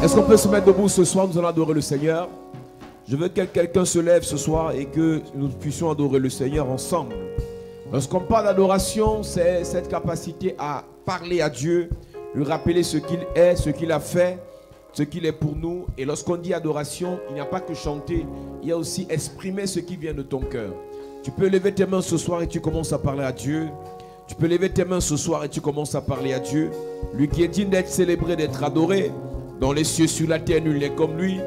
Est-ce qu'on peut se mettre debout ce soir? Nous allons adorer le Seigneur. Je veux que quelqu'un se lève ce soir et que nous puissions adorer le Seigneur ensemble. Lorsqu'on parle d'adoration, c'est cette capacité à parler à Dieu, lui rappeler ce qu'il est, ce qu'il a fait, ce qu'il est pour nous. Et lorsqu'on dit adoration, il n'y a pas que chanter, il y a aussi exprimer ce qui vient de ton cœur. Tu peux lever tes mains ce soir et tu commences à parler à Dieu. Tu peux lever tes mains ce soir et tu commences à parler à Dieu. Lui qui est digne d'être célébré, d'être adoré. Dans les cieux, sur la terre, nul n'est comme lui.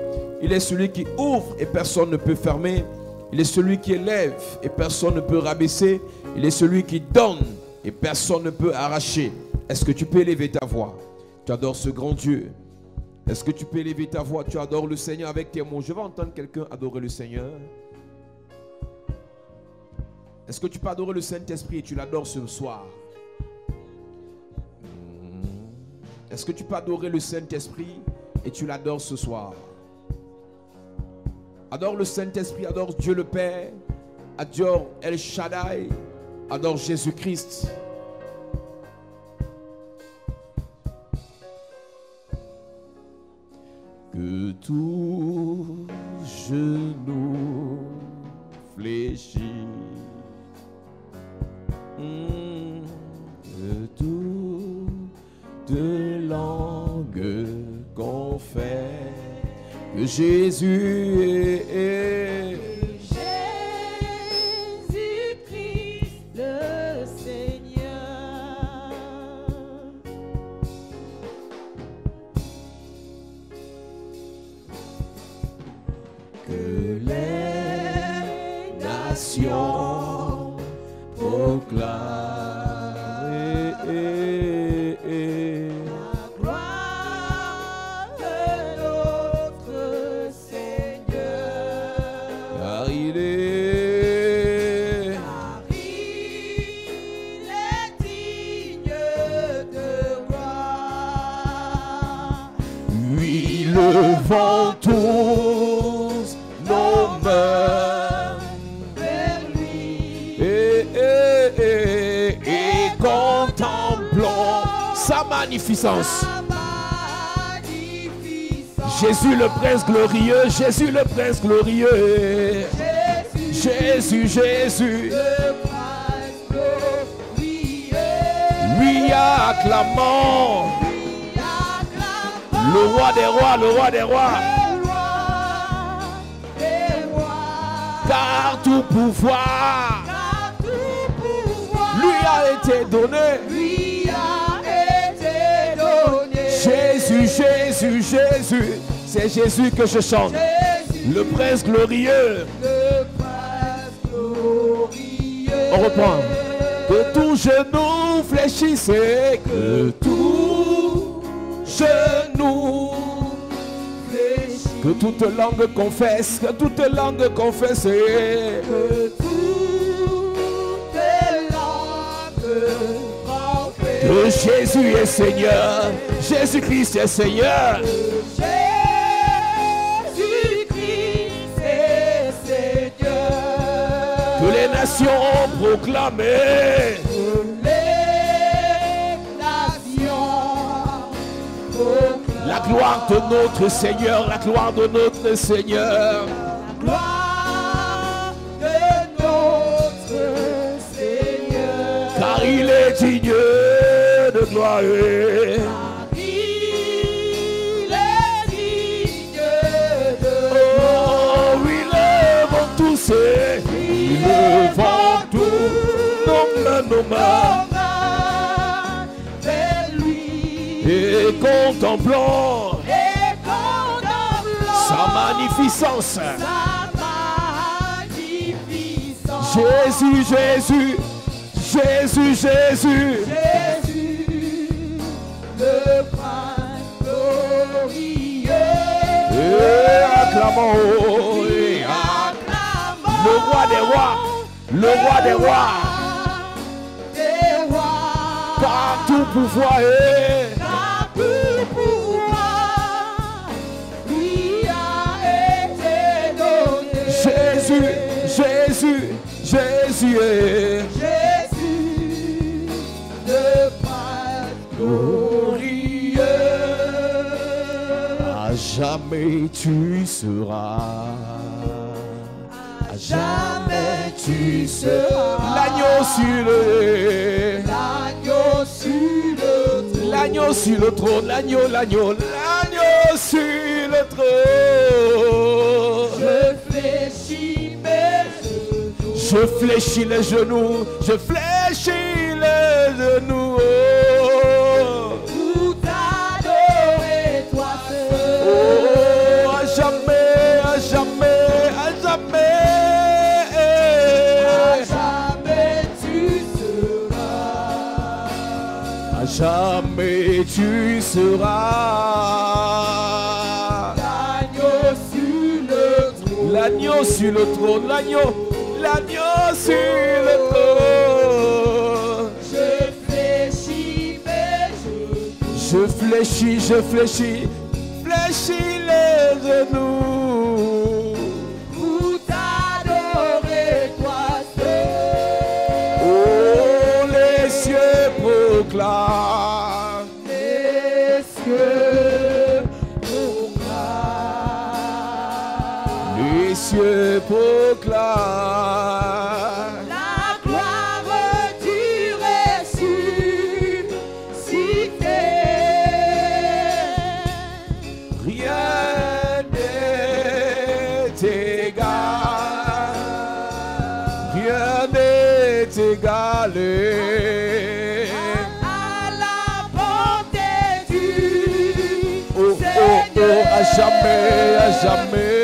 Il est celui qui ouvre et personne ne peut fermer. Il est celui qui élève et personne ne peut rabaisser. Il est celui qui donne et personne ne peut arracher. Est-ce que tu peux élever ta voix? Tu adores ce grand Dieu. Est-ce que tu peux élever ta voix? Tu adores le Seigneur avec tes mots. Je vais entendre quelqu'un adorer le Seigneur. Est-ce que tu peux adorer le Saint-Esprit et tu l'adores ce soir? Est-ce que tu peux adorer le Saint-Esprit et tu l'adores ce soir? Adore le Saint-Esprit, adore Dieu le Père, adore El Shaddai, adore Jésus-Christ. Que tout genou fléchit, que toute langue confesse que Jésus est Jésus-Christ le Seigneur. Que les nations proclament levons tous nos mains vers lui et contemplons sa magnificence. Jésus le prince glorieux, Jésus le prince glorieux, Jésus, Jésus, le prince glorieux. Lui acclamons. Le roi des rois, le roi des rois. Car tout pouvoir lui a été donné. Jésus, Jésus, Jésus. C'est Jésus que je chante. Le prince glorieux. On reprend. Que tout genou fléchisse, que tout genou fléchisse, que toute langue confesse, que toute langue confesse, que toute langue confesse, que Jésus est Seigneur, Jésus-Christ est Seigneur, Jésus-Christ est Seigneur, que les nations proclament. La gloire de notre Seigneur, la gloire de notre Seigneur. La gloire de notre Seigneur. Car il est digne de gloire. Car il est digne de gloire. Oh, oui, levons tous et levons tous nos mains. Et contemplons sa magnificence. Jésus, Jésus, Jésus, Jésus, Jésus, le prince glorieux. Et acclamons, et acclamons le roi des rois, le roi des rois, car tout pouvoir est. Jésus, Jésus est Jésus, le prince glorieux. jamais tu seras. À jamais tu seras. L'agneau sur le l'agneau sur le trône, l'agneau sur le trône. Je fléchis les genoux, je fléchis les genoux. Pour t'adorer, toi seul. Oh, à jamais, à jamais, à jamais. À jamais tu seras. À jamais tu seras. L'agneau sur le trône, l'agneau sur le trône. Je fléchis mes genoux. Je fléchis les genoux. Pour t'adorer, toi seul. Oh, les cieux proclament. Les cieux proclament. Les cieux proclament. La gloire du ressuscité. Rien n'est égal. Rien n'est égalé. À la bonté du Oh, à jamais, à jamais.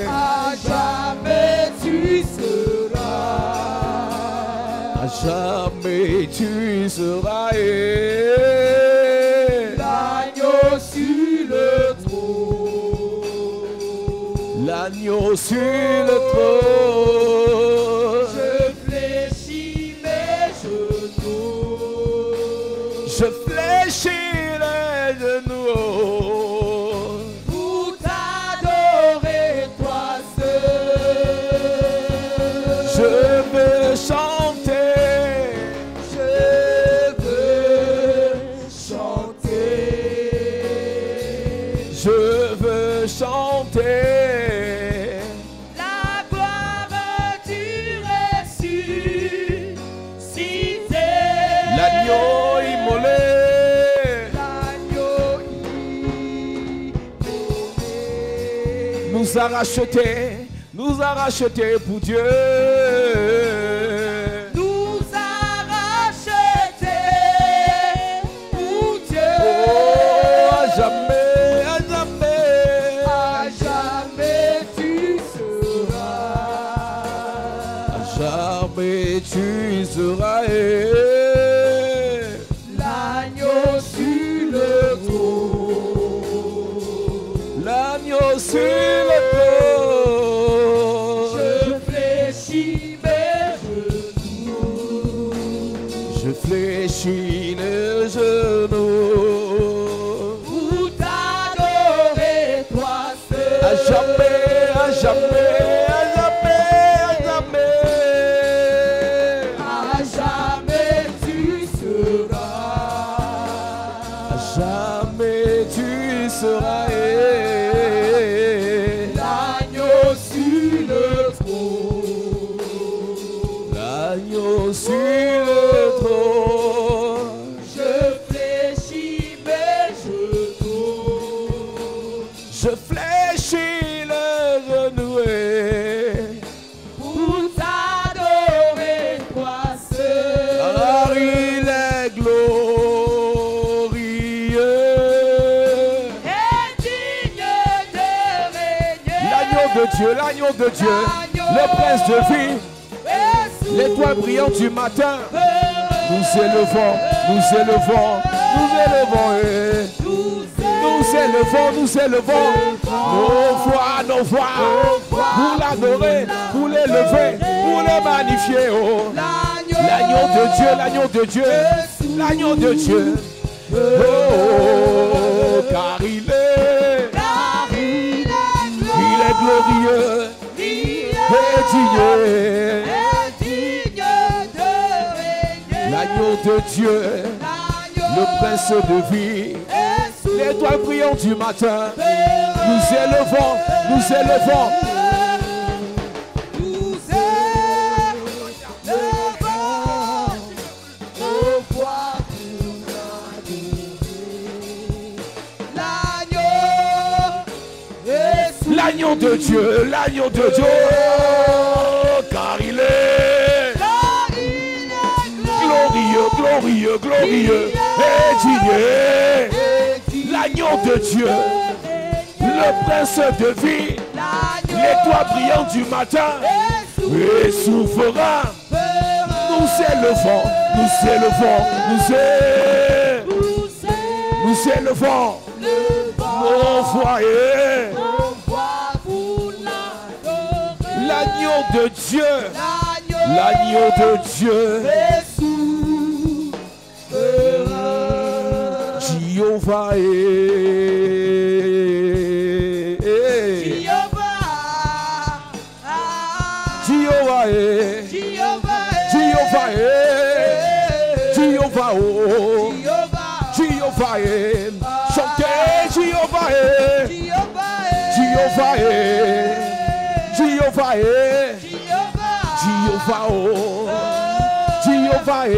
À jamais tu seras. À jamais tu seras. L'agneau sur le trône. L'agneau sur le trône. Je fléchis mes genoux. Je fléchis les genoux. Pour t'adorer, toi seul. Je veux chanter. Je veux chanter. Je veux chanter. La gloire du ressuscité. L'agneau immolé. L'agneau immolé. Nous a rachetés pour Dieu. Nous a rachetés pour Dieu. Oh, à jamais, à jamais. À jamais tu seras. À jamais tu seras. L'agneau sur le trône. L'agneau sur le trône. Je fléchis mes genoux. Je fléchis les genoux. Pour t'adorer, toi seul. À jamais, à jamais, à jamais, à jamais. À jamais tu seras. À jamais tu seras. L'agneau sur le trône. L'agneau sur le trône. Je fléchis mes genoux. Je fléchis les genoux. Pour t'adorer, toi seul. Alors il est glorieux. Et digne de régner. L'agneau de Dieu, l'agneau de Dieu, le prince de vie, l'étoile brillante du matin. Nous élevons, nous élevons, nous élevons. Nous élevons nos voix pour l'adorer, pour l'élever, pour le magnifier. Oh. L'agneau de Dieu, l'agneau de Dieu, l'agneau de Dieu. Oh, car il est glorieux et digne. L'agneau de Dieu, le prince de vie, L'étoile brillante du matin. Nous élevons, nous élevons. Nous élevons nos voix pour l'adorer. L'agneau L'agneau de Dieu, l'agneau de Dieu. Car il est glorieux, glorieux, glorieux et digne. L'agneau de Dieu, le prince de vie, l'étoile brillante du matin et souverain. Nous élevons, nous élevons, nous élevons nos voix et l'agneau de Dieu, l'agneau de Dieu. Jéhovah est. Jéhovah est. Jéhovah est. Jéhovah oh. Jéhovah est. Chantez Jéhovah est. Jéhovah est. Jéhovah est. Jéhovah oh. Jéhovah est.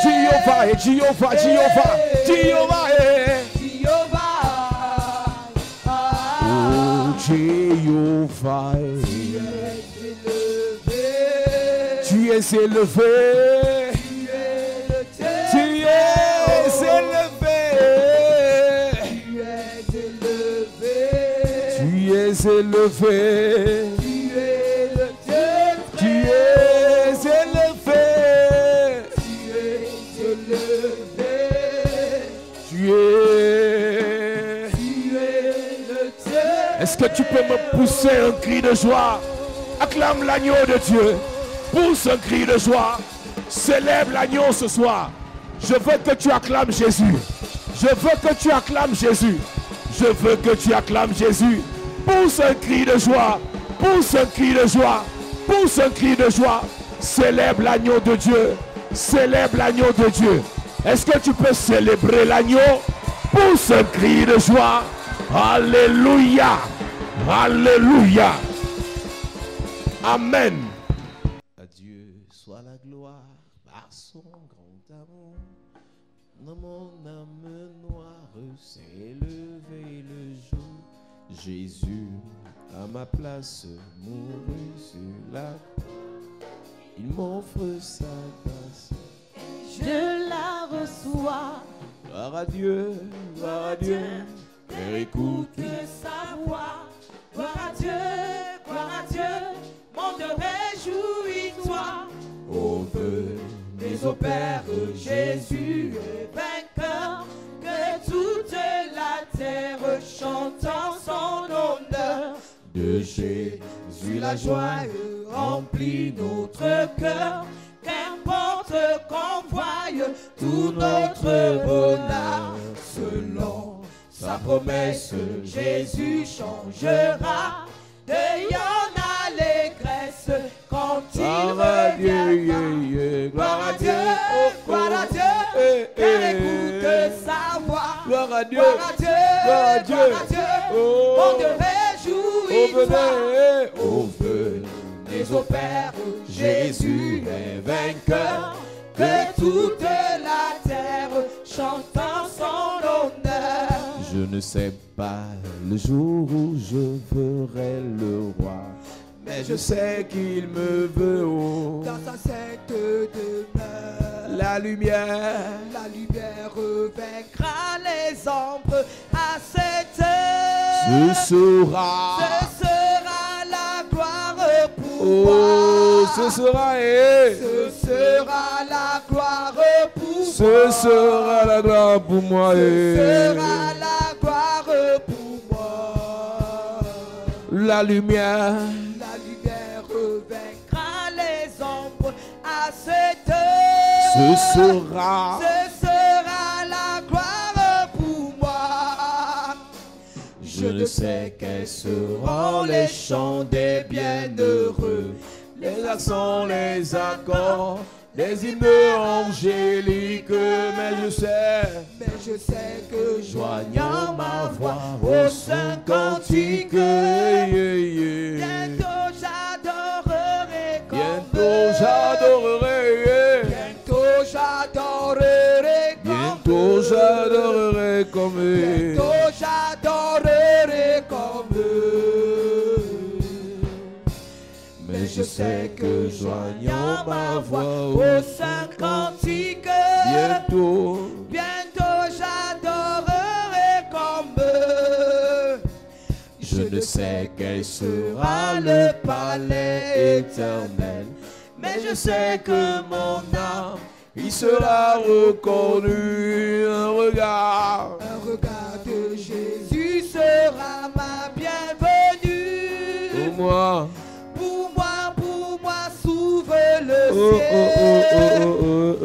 Jéhovah est. Jéhovah, Jéhovah, Jéhovah est. Oh Jéhovah est. Tu es élevé. Tu es élevé. Tu es élevé. Tu es élevé. Tu es. Est-ce que tu peux me pousser un cri de joie? Acclame l'agneau de Dieu. Pousse un cri de joie. Célèbre l'agneau ce soir. Je veux que tu acclames Jésus. Je veux que tu acclames Jésus. Je veux que tu acclames Jésus. Pousse un cri de joie. Pousse un cri de joie. Pousse un cri de joie. Célèbre l'agneau de Dieu. Célèbre l'agneau de Dieu. Est-ce que tu peux célébrer l'agneau? Pousse un cri de joie. Alléluia. Alléluia. Amen. À Dieu soit la gloire par son grand amour. Dans mon âme noire s'est levé le jour. Jésus à ma place mourut sur la croix. Il m'offre sa grâce. Je la reçois. Gloire à Dieu, gloire à Dieu. Père, écoute sa voix. Gloire à Dieu, mon Dieu, réjouis-toi. Ô Mais au Père, Jésus est vainqueur. Que toute la terre chante en son honneur. de Jésus la joie remplit notre cœur. Qu'importe qu'on voie tout notre bonheur. Selon sa promesse, Jésus changera. Ayant allégresse quand il reviendra. Gloire à Dieu, gloire à Dieu. Car écoute sa voix. Gloire à Dieu, gloire à Dieu, gloire à Dieu. gloire à Dieu. Oh, Mon Dieu, réjouis-toi. au venez au Père, Jésus est vainqueur. Que toute la terre chante en son honneur. Je ne sais pas le jour où je verrai le roi, mais je sais qu'il me veut haut. Dans sa sainte demeure, La lumière vaincra les ombres à cette heure. ce sera. Ce sera la gloire pour Oh, moi. ce sera Ce sera la gloire pour moi. ce sera la gloire pour moi. Ce sera la gloire pour moi. La lumière vaincra les ombres à cette heure. ce sera. Ce sera la gloire pour moi. Je ne sais quels seront les chants des bienheureux, Les accents, les accords, des hymnes angéliques, mais je sais que Joignant ma voix au saint cantique, bientôt j'adorerai comme bientôt j'adorerai, bientôt j'adorerai comme bientôt j'adorerai comme bientôt j'adorerai comme eux. mais je sais que joignant ma voix au saint cantique, bientôt j'adorerai comme eux. je ne sais quel sera le palais éternel, mais je sais que mon âme, il sera reconnu. Un regard de Jésus sera ma bienvenue. pour moi. Pour moi, s'ouvre le Oh, ciel. oh, oh, oh, oh,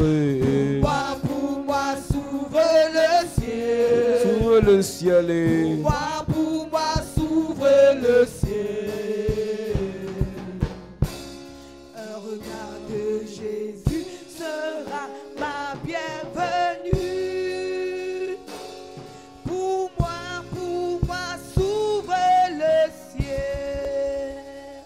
Pour moi, s'ouvre le ciel. Sous le ciel et Pour moi, s'ouvre le ciel. Un regard de Jésus sera ma bienvenue. Pour moi, s'ouvre le ciel.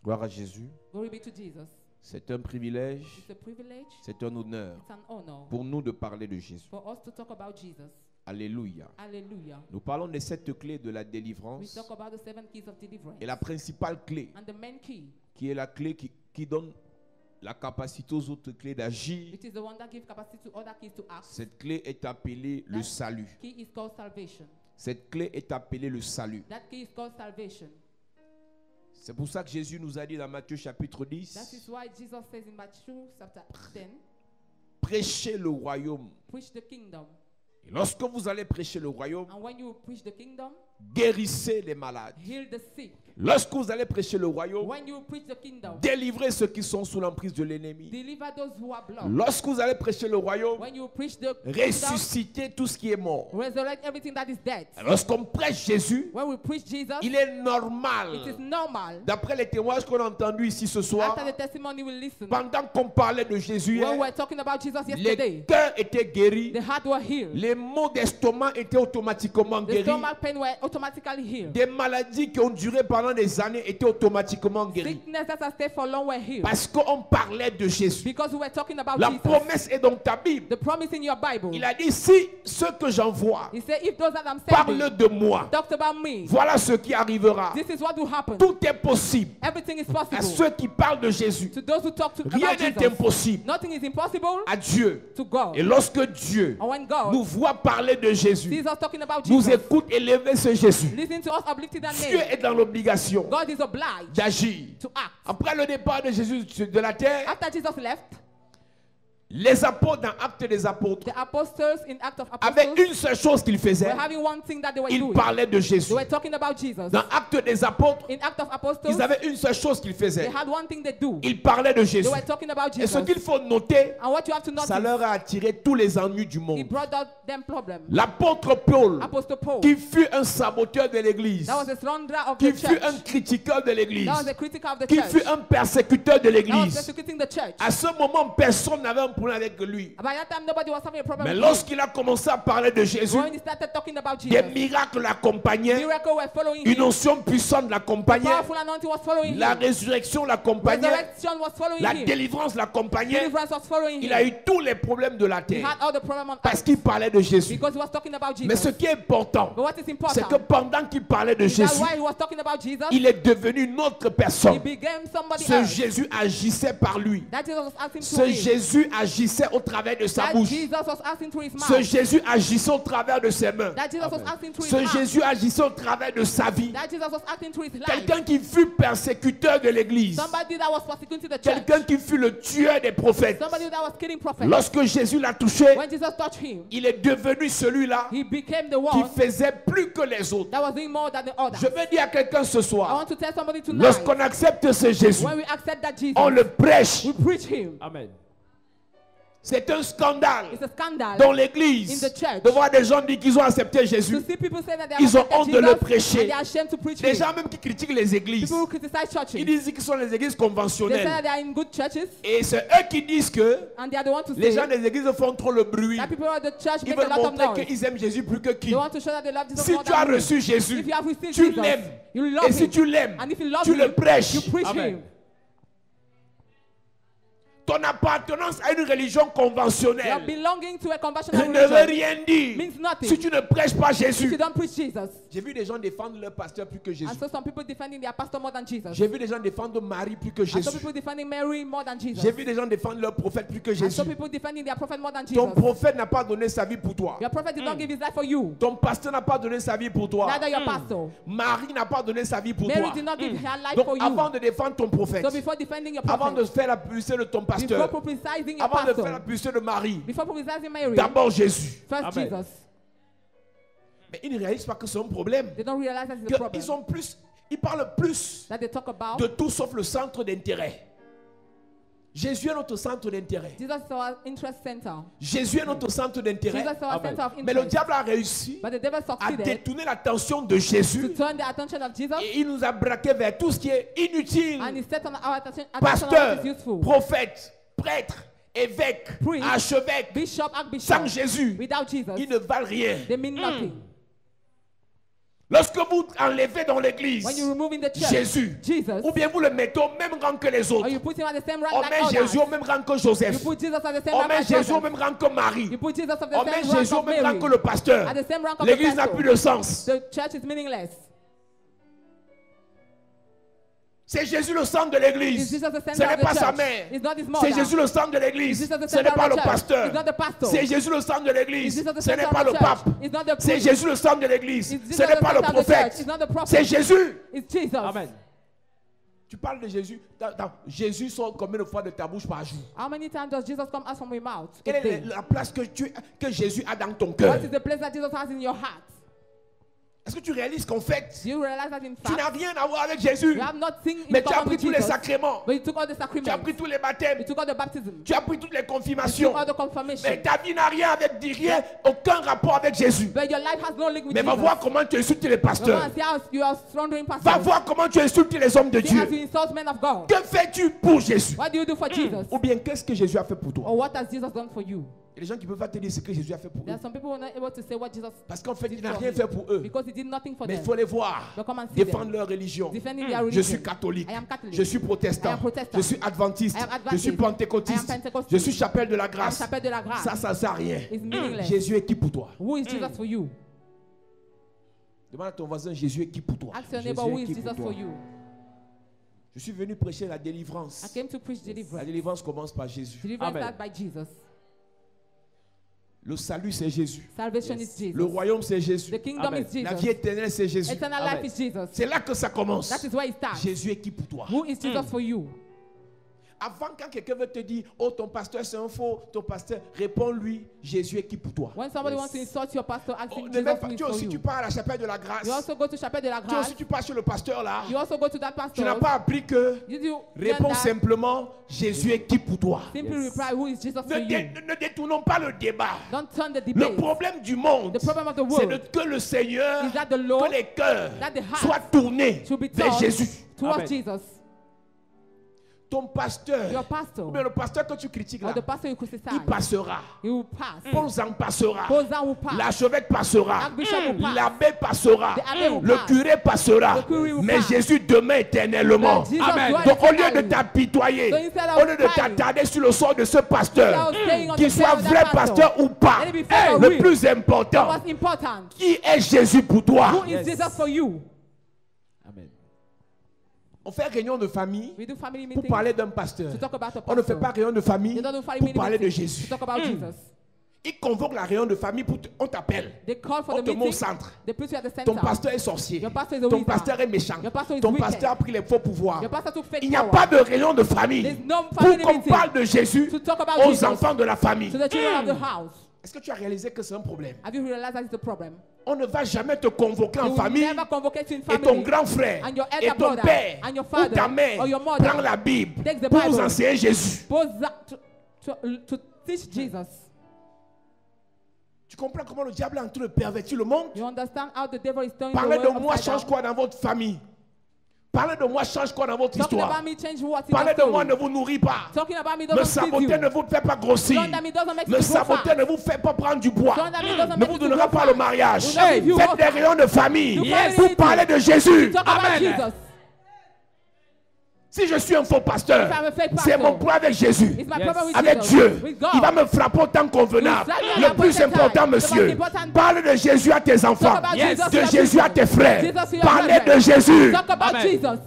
gloire à Jésus. Glory be to Jesus. C'est un privilège, It's a privilege, c'est un honneur it's an honor pour nous de parler de Jésus. for us to talk about Jesus. Alléluia. Hallelujah. Nous parlons de cette clé de la We délivrance talk about the 7 keys of deliverance. et la principale clé And the main key, qui est la clé qui donne la capacité aux autres clés d'agir. it is the one that gives capacity to other keys to act. Cette clé est appelée le salut. Key is called salvation. Cette clé est appelée le salut. That key is called salvation. C'est pour ça que Jésus nous a dit dans Matthieu chapitre That 10, is why Jesus says in Matthew chapter 10, prêchez le royaume. preach the kingdom. Et lorsque vous allez prêcher le royaume, And when you preach the kingdom, guérissez les malades. heal the sick. Lorsque vous allez prêcher le royaume, When you preach the kingdom, délivrez ceux qui sont sous l'emprise de l'ennemi. deliver those who are blocked. Lorsque vous allez prêcher le royaume, When you preach the kingdom, ressuscitez tout ce qui est mort. resurrect everything that is dead. Lorsqu'on prêche Jésus, When we preach Jesus, il est it is normal, normal. d'après les témoignages qu'on a entendus ici ce soir, After the testimony we listen, pendant qu'on parlait de Jésus, when we were talking about Jesus les yesterday, cœurs étaient guéris, the heart were healed. les maux d'estomac étaient automatiquement The guéris, stomach pain were automatically healed. des maladies qui ont duré pendant des années étaient automatiquement guéries. Sickness that has stayed for long were healed. Parce qu'on parlait de Jésus. Because we were talking about La Jesus. promesse est dans ta Bible. The promise in your Bible. Il a dit, si ceux que j'envoie He said, if those that I'm sending parlent de moi, talked about me, voilà ce qui arrivera. this is what will happen. Tout est possible Everything is à possible. ceux qui parlent de Jésus. To those who talk Rien about n'est Jesus, impossible nothing is impossible à Dieu. to God. Et lorsque Dieu And when God nous voit parler de Jésus, sees us talking about nous Jesus, écoute élever ce Jésus, listen to us uplifting that Dieu name. est dans l'obligation God is obliged d'agir. to act. Après le départ de Jésus de la terre, After Jesus left, les apôtres dans Actes des Apôtres the apostles in Act of avaient Apostles une seule chose qu'ils faisaient. were having one thing that they were Ils doing. parlaient de Jésus. They were talking about Jesus. Dans Actes des Apôtres, In Act of Apostles, ils avaient une seule chose qu'ils they faisaient. had one thing they do. Ils parlaient de They Jésus. were talking about Et ce Jesus. qu'il faut noter, And what you have to ça notice, leur a attiré tous les ennuis du he monde. brought out them problems. L'apôtre Paul, Apostle Paul, qui fut un saboteur de l'église, that was a slanderer of qui the fut church. un critiqueur de l'église, That was a critic of the qui church. fut un persécuteur de That was l'église. persecuting the church. À ce moment, personne n'avait un problème avec lui. By that time, nobody was having a problem Mais with him. lorsqu'il a commencé à parler de Jésus, When he started talking about des Jesus, miracles l'accompagnaient, miracles were following une him. onction puissante l'accompagnait, Powerful anointing was following la him. résurrection l'accompagnait, Resurrection was following la him. délivrance l'accompagnait. Deliverance was following Il a him. eu tous les problèmes de la He terre had all the problem on parce earth qu'il parlait de Jésus. because he was talking about Mais Jesus. ce qui est important, But what is c'est important que pendant qu'il parlait de is that Jésus, while he was talking about Jesus, il est devenu une autre he personne. became somebody Ce else. Jésus agissait par lui. That Jesus was acting Ce through him. Jésus agissait au travers de sa That bouche. Jesus was acting through his Ce mouth. Jésus agissait au travers de ses mains. That Jesus was acting through his Ce mouth. Jésus agissait au travers de sa vie. That Jesus was acting through his life. Quelqu'un qui fut persécuteur de l'église. Somebody that was persecuting the church. Quelqu'un qui fut le tueur des prophètes. Somebody that was killing prophets. Lorsque Jésus l'a touché, When Jesus touched him, il est devenu celui-là he became the qui one faisait plus que les autres. that was doing more than the others. Je veux dire à quelqu'un ce I soir, want to tell somebody tonight, lorsqu'on accepte ce Jésus, when we accept that Jesus, on le prêche. we preach him. Amen. C'est un scandale It's a scandal dans l'église in the church de voir des gens dire qu'ils ont accepté to Jésus. see people say that they Ils have ont honte accepted de le Jesus prêcher. and they are ashamed to preach Les him. gens même qui critiquent les églises, People who criticize ils churches, disent qu'ils sont les églises they say conventionnelles. that they are in good churches Et c'est eux qui disent que and they are the ones to les say gens des églises font trop le bruit. that people at the church Ils make a veulent lot of montrer noise. qu'ils aiment Jésus plus que qui. They want to show that they love Jesus Si more tu as than you. reçu Jésus, If you have received tu Jesus, l'aimes. you love Et si him. tu l'aimes, And if you love tu him, le prêches. you preach Amen. him. Ton appartenance à une religion Your conventionnelle belonging to a conventional ne veut religion rien dire means nothing si tu ne prêches pas if you Jésus. don't preach Jesus. J'ai vu des gens défendre leur pasteur plus que Jésus. And so some people defending their pastor more than Jesus. J'ai vu des gens défendre Marie plus que And some Jésus. people defending Mary more than Jesus. J'ai vu des gens défendre leur prophète plus que And Jésus. some people defending their prophet more than Ton Jesus. prophète n'a pas donné sa vie pour toi. Your prophet did not give his life for you. Ton pasteur n'a pas donné sa vie pour toi. Neither your pastor. Marie n'a pas donné sa vie pour Mary toi. did not give her life Donc for avant you. de défendre ton prophète, So before defending your avant de prophet, faire la publicité de ton before pasteur, publicizing your avant de faire la pastor, publicité de Marie, before publicizing Mary, d'abord Jésus. first Amen. Jesus. Mais ils ne réalisent pas que c'est un problème. They don't realize that it's a problem. Ils parlent plus That they talk about. de tout sauf le centre d'intérêt. Jésus est notre centre d'intérêt. Jesus is our interest center. Jésus est notre centre d'intérêt. Jesus is our Amen. center of Mais le interest. diable a réussi But the devil à succeeded détourner l'attention de to Jésus turn the attention of Jesus, et il nous a braqué vers tout ce qui est inutile. and he set on our attention on Pasteur, what is useful. prophète, prêtre, évêque, Priest, archevêque, Bishop, sans Archbishop. Jésus, Without Jesus, ils ne valent rien. they mean nothing. Lorsque vous enlevez dans l'église When you remove in the church Jésus, Jesus, ou bien vous le mettez au même rang que les or autres, you put him at the same rank on like met others, Jésus au même rang que you Joseph, put Jesus at the same on rank met like Jésus au Joseph, même rang que Marie, you put Jesus at the on same met rank Jésus au of même rang Mary, que le pasteur. at the same rank of the L'église n'a plus pastor. de sens. The church is meaningless. C'est Jésus le centre de Is l'église. Jesus the Ce center n'est of the pas sa church? mère. It's not his C'est mother. Jésus le centre de Is l'église. Jesus the Ce center n'est of pas the le church? pasteur. It's not the pastor. C'est Jésus le centre de Is l'église. Jesus the Ce n'est center pas of le the pape. church? It's not the C'est priest. Jésus le centre de l'église. Is Ce Jesus n'est the pas le center of the church? prophète. It's not the prophet. C'est Jésus. It's Jesus. Amen. Tu parles de Jésus. Jésus sort combien de fois de ta bouche par jour? How many times does Jesus come out from your mouth? a Quelle est day? la place que Jésus a dans ton cœur? What is the place that Jesus has in your heart? Est-ce que tu réalises qu'en fait, Do you realize that in tu n'as fact, rien à voir avec Jésus? you have nothing in Mais tu as common pris with tous les Jesus, sacrements. but you took all the Tu as pris sacraments, tous les baptêmes. you took all the baptism, Tu as pris toutes les you confirmations. took all the confirmation, Mais ta vie n'a rien avec rien, aucun rapport avec Jésus. but your life has no link with Mais va Jesus. voir comment tu insultes les But go pasteurs. and see how you are slandering Va pastors. voir comment tu insultes les hommes de See how you Dieu. insult men of God. Que fais-tu pour Jésus? What do you do for Jesus? Ou bien qu'est-ce que Jésus a fait pour toi? Or what has Jesus done for you? Il y a des gens qui ne peuvent pas te dire ce que Jésus a fait pour There eux. are some people who are not able to say what Jesus Parce qu'en fait, il did n'a for rien him fait pour eux. because he did nothing for Mais il them. faut les voir. But come and see Défendre them. leur religion. Defending their Je religion. suis catholique. I am Catholic. Je suis I protestant. am Protestant. Je suis adventiste. I am Adventist. Je suis I pentecôtiste. am Pentecostal. Je suis chapelle de la I am grâce. Chapelle de la Grâce. Ça sert à rien. It's meaningless. Jésus est qui pour toi? Who is Jesus for you? Demande à ton voisin, Jésus est qui pour toi? Ask your Jésus neighbor, who est is qui Jesus pour toi? for you? Je suis venu prêcher la délivrance. I came to preach La deliverance. délivrance commence par Jésus. Deliverance Amen. starts by Jesus. Le salut, c'est Jésus. Salvation is Jesus. Le royaume, c'est Jésus. The kingdom Amen. is La Jesus. vie éternelle, c'est Jésus. Eternal Amen. life is Jesus. C'est là que ça commence. That is where it starts. Jésus est qui pour toi? Who is Jesus for you? Avant, quand quelqu'un veut te dire, oh, ton pasteur, c'est un faux, ton pasteur, réponds-lui, Jésus est qui pour toi? When somebody wants to insult your pastor, ask Oh, him ne Jesus même pas, who is tu for aussi, tu you. pars à la chapelle de la grâce. You also go to Chapelle de la Tu Grâce. aussi, tu pars chez le pasteur là. You also go to that Tu pastor. n'as pas appris que Did you réponds learn that? simplement, Jésus est qui pour toi? Simply reply, who is Jesus for you? Ne détournons pas le débat. Don't turn the Le debate. problème du monde, The problem of the c'est world que le Seigneur, is that the Lord, que les cœurs that the heart soient tournés should be vers turned Jésus. towards Amen. Jesus. Ton pasteur, Your pastor, ou bien le pasteur que tu critiques là, or the pastor you criticize, il passera. he will pass. Ponzan passera. Bozan will pass. L'archevêque passera. Archbishop will pass. L'abbé passera. The abbé will Le pass. curé passera. The curé will Mais pass. Jésus demeure éternellement. But Jesus Amen. dwells Donc au lieu de eternally. t'apitoyer, So instead of au lieu de crying, t'attarder sur le sort de ce pasteur, instead of staying on qu'il the soit prayer of vrai that pasteur ou pas, let it be fake or le real. plus important, What's important? qui est Jésus pour toi? Who is Yes. Jesus for you? Amen. On fait réunion de famille We do family pour meetings parler d'un pasteur. to talk about a On ne pastor. fait pas réunion de famille They don't do family pour meeting parler de meetings Jésus. to talk about Jesus. Ils convoquent la réunion de famille pour on t'appelle. They call for On the te met au meeting. centre. They put you at the center. Ton pasteur est sorcier. Your pastor is a Ton wizard. pasteur est méchant. Your pastor is Ton wicked. pasteur a pris les faux pouvoirs. Your pastor took fake Il n'y a power. pas de réunion de famille There's no pour family qu'on meeting parle de Jésus to talk about aux Jesus enfants de la famille. to the children of the house. Est-ce que tu as réalisé que c'est un problème? Have you realized that it's a problem? On ne va jamais te convoquer They en will famille never convocate you in et ton family. grand frère and your et elder ton brother père and your ou father ta mère or your mother prend la Bible takes the pour Bible. vous enseigner Jésus. To teach Jesus. Tu comprends comment le diable est en train de pervertir le monde? You understand how the devil is turning the Parler de world moi upside change down? quoi dans votre famille? Parler de moi change quoi dans votre Talking histoire? about me change what in Parler your de moi story. ne vous nourrit pas. Talking about me Me doesn't feed saboter you. ne vous fait pas grossir. Don't that me doesn't make Me you grow saboter fat. ne vous fait pas prendre du poids. Don't that me doesn't Ne make vous you to donnera grow pas le fat. mariage. Will not give you Faites hope. des réunions de famille Yes. pour parler de Jésus. Talk about Amen. Jesus. Si je suis un faux pasteur, If I'm a fake c'est pastor, mon point avec Jésus. It's my Yes. problem with Avec Jesus. Dieu, With God. il va me frapper au temps convenable. He'll slap me at Le the plus appointed important, time. monsieur, The most important- parle de Jésus à tes enfants, Talk about Jesus to de your Jésus à children. tes frères. Jesus to your Parlez brethren. de Jésus. Talk about Amen. Jesus.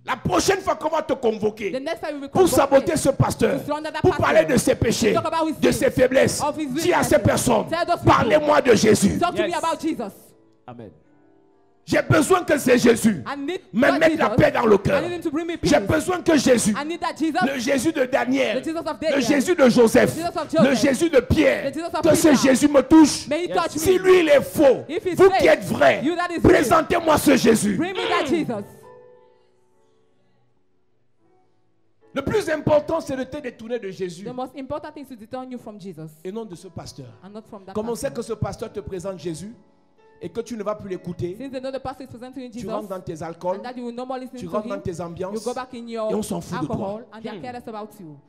La prochaine fois qu'on va te convoquer The next time we will pour convoke saboter him, ce pasteur, to slander that pour pastor, parler de ses péchés, talk about his de sins, ses faiblesses, of his dis à weaknesses. ces personnes, Tell those people. parlez-moi de Jésus. Talk to me Yes. about Jesus. Amen. J'ai besoin que c'est Jésus I need me that mette la Jesus. paix dans le cœur. I need him to bring me peace. J'ai besoin que Jésus, I need that Jesus. le Jésus de Daniel, The Jesus of le Daniel. Jésus de Joseph, The Jesus of Joseph. le Jésus de Pierre, The Jesus of que ce Peter. Jésus me touche. May he Yes. touch Si me. lui il est faux, If he's vous fake, qui êtes vrai, you that is real. présentez-moi ce Jésus. Bring me that Jesus. Le plus important, c'est de te détourner de Jésus The most important thing is to turn you from Jesus et non de ce pasteur. and not from that Comme on pastor. sait que ce pasteur te présente Jésus et que tu ne vas plus l'écouter, Since they know the pastor is presenting you tu Jesus rentres dans tes alcools, and that you will no more listen tu to rentres dans him, tes you ambiances. go back in your et on s'en fout de toi. alcohol and they are careless about you.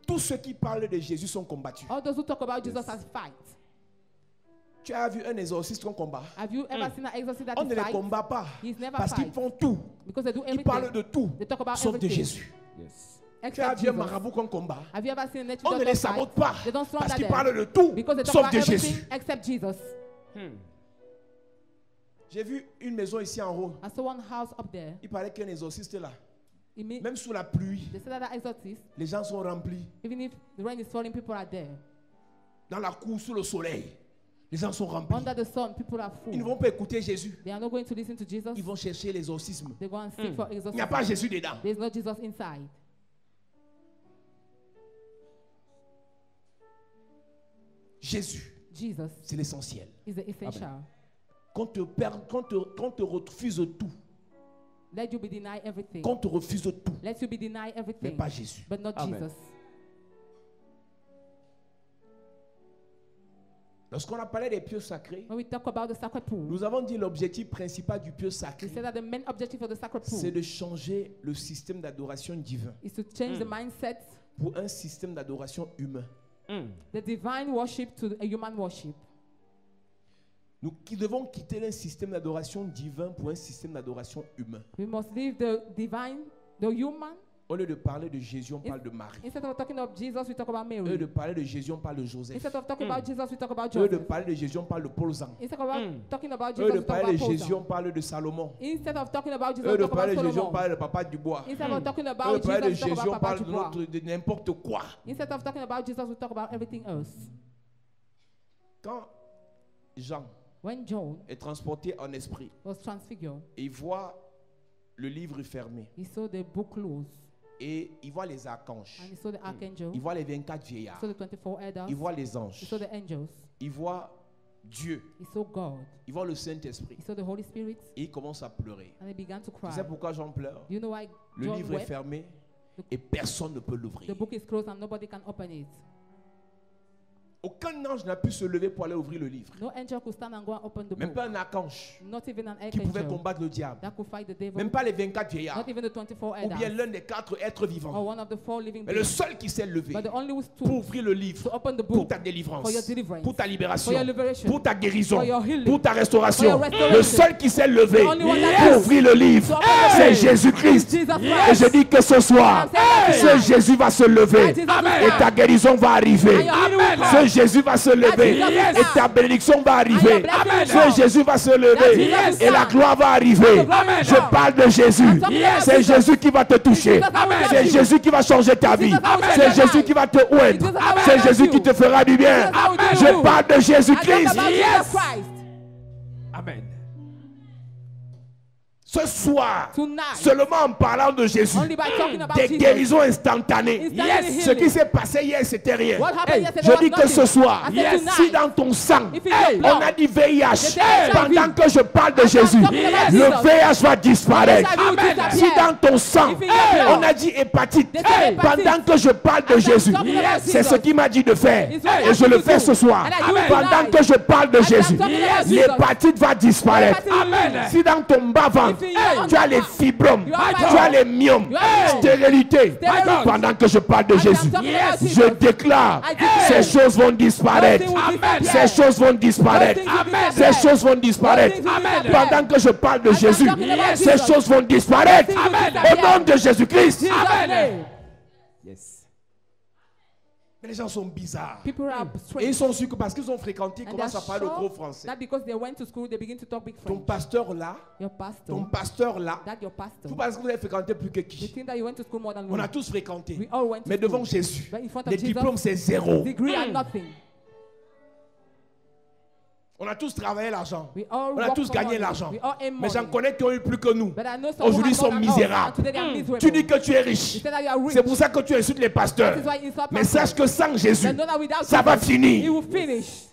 Tous ceux qui parlent de Jésus sont combattus. All those who talk about Jesus as fight. Tu as vu un exorciste qu'on combat? Have you ever seen an exorcist that On is ne les fight? combat pas He's never parce qu'ils fight. font tout. Because they do Ils parlent de everything tout They talk about sauf de everything. Jésus. Yes. Tu as except vu un Jesus. marabout qu'on combat? Have you ever seen a nature On ne les doctor sabote fight? pas They don't parce slander qu'ils them parlent de tout because they talk sauf about de everything Jésus. except Jesus. J'ai vu une maison ici en haut. I saw one house up there. Il paraît qu'il y a un exorciste là. They Même sous la pluie, said that exorcist, les gens sont remplis. even if the rain is falling, people are there. Dans la cour, sous le soleil, les gens sont remplis. Under the sun, people are Ils ne full. vont pas écouter Jésus. They are not going to listen to Jesus. Ils vont chercher l'exorcisme. They go and seek for Il n'y a exorcism. pas Jésus dedans. There is no Jesus inside. Jésus, Jesus c'est l'essentiel. is the essential. Qu'on te refuse tout. Let you be denied everything. Qu'on te refuse tout. Let you be denied Mais everything. pas Jésus. But not Amen. Jesus. Lorsqu'on a parlé des pieux sacrés, When we talk about the sacred pool, nous avons dit l'objectif principal du pieu we sacré, said that the main objective of the sacred c'est pool de changer le système d'adoration divin is to change the mindset, pour un système d'adoration humain. the divine worship to a human worship. Nous qui devons quitter un système d'adoration divin pour un système d'adoration humain. We must leave the divine, the human. Au lieu de parler de Jésus, on parle de Marie. Instead of talking of Jesus, we talk about Au lieu Mary. de parler de Jésus, on parle de Joseph. Instead of talking about Jesus, we talk about Au lieu de Joseph. parler de Jésus, on parle de Paul Zan. Instead of talking about Au Jesus, lieu de we talk parler de about Jésus, on Paul. parle de Salomon. Instead of talking about Au Jesus, lieu we de talk parler about de Jésus, on Solomon. parle de Papa Dubois. Instead of talking Au lieu about de parler de Jesus, we talk Jésus, on about Papa parle Dubois. de n'importe quoi. Instead of talking about Jesus, we talk about everything else. Quand Jean When John est transporté en esprit, was transfigured, il voit le livre fermé he saw the book closed et il voit les archanges, and he saw the archangel, il voit les 24 he vieillards, saw the 24 elders, il voit les he anges, saw the angels, il voit Dieu, he saw God, il voit le Saint-Esprit he saw the Holy Spirit, et il commence à pleurer. and he began to Tu cry. sais pourquoi Jean pleure? Do you know why Le John livre est wept? fermé et personne ne peut l'ouvrir. The book is closed and nobody can open it. Aucun ange n'a pu se lever pour aller ouvrir le livre. No angel could stand and go and open the Même book. pas un archange Not even an qui pouvait archangel combattre le diable. that could fight the devil. Même pas les 24 vieillards. Not even the 24 Ou bien elders l'un des 4 êtres or vivants. one of the 4 living Mais le beings. seul qui s'est levé But the only who pour stood ouvrir le livre, to open the pour book ta délivrance, for your deliverance, pour ta libération, for your liberation, pour ta guérison, for your healing, pour ta restauration, for your restoration. le seul qui s'est levé The only one that pour is ouvrir le livre, to open the c'est book. Jésus-Christ. Jesus Et Christ. je dis que ce soir, I'm saying that ce Jésus va se lever Jesus et Christ. ta guérison va arriver. And your healing will come. Ce Jésus va se lever Jesus et Christ. ta bénédiction va arriver. And your blessing will come. Ce Jésus va se lever Jesus et la Christ. gloire va arriver. Amen. Je parle de Jésus. I'm talking about C'est Jesus. Jésus qui va te toucher. Jesus will C'est touch you. Jésus qui va changer ta vie. Jesus will change C'est your Jésus life. qui va te oindre. Jesus will C'est touch Jésus you. qui te fera du bien. Jesus will do Je you. parle de I talk Jésus-Christ. about Jesus Christ. Amen. Ce soir, Tonight. seulement en parlant de Jésus, Only by talking about des Jesus. guérisons instantanées. Instantly Ce qui healing. s'est passé hier, c'était rien. What happened yesterday Je was dis que nothing. ce soir, I said tonight. si dans ton sang, If in your blood, on a dit VIH, They say pendant HIV. que je parle de Jésus, talking about le Jesus. VIH va disparaître. HIV will disappear. Si dans ton sang, If in your blood, on a dit hépatite, They say hepatitis. pendant que je parle de Jésus, talking about c'est Jesus. ce qu'il m'a dit de faire. It's what Et je I le have to fais do. ce soir. And I do it Pendant tonight. que je parle de As I'm Jésus, talking about Jesus. l'hépatite va disparaître. Hepatitis will leave. Si dans ton bas-ventre, If in your tu as les underarm, fibromes, you have tu as fibromes, les myomes, you have stérilité, Stérilité. pendant que je parle de As I'm Jésus, talking about je Jesus. déclare, I declare. ces choses vont disparaître. Those things will disappear. Ces choses vont disparaître. Those things will Ces disappear. choses vont disparaître. Those things will disappear. Pendant que je parle de As I'm Jésus, talking about ces Jesus. choses vont disparaître. Those things will Au disappear. nom de Jésus-Christ. Jesus' name. Yes. Mais les gens sont bizarres. People are Et strange. ils sont sûrs que parce qu'ils ont fréquenté, ils And commencent à they're parler le sure gros français. that because they went to school, they begin to talk big Ton French. pasteur là, Your pastor, ton pasteur là, that your pastor, vous pensez que vous avez fréquenté plus que you qui? think that you went to school more than On a me. tous fréquenté. We all went to Mais devant school. Jésus, But in front of les Jesus, diplômes c'est zéro. degree and nothing. On a tous travaillé l'argent. We all On a work tous for gagné money. l'argent. We all aim Mais j'en money. connais qui ont eu plus que nous. But I know some Aujourd'hui, ils who have sont more than us, misérables. and today they are miserable. Tu dis que tu es You riche. say that you are rich. C'est pour ça que tu insultes les pasteurs. That is why you insult Mais pastors. sache que sans Jésus, Then know that without ça va Jesus, finir. It will finish.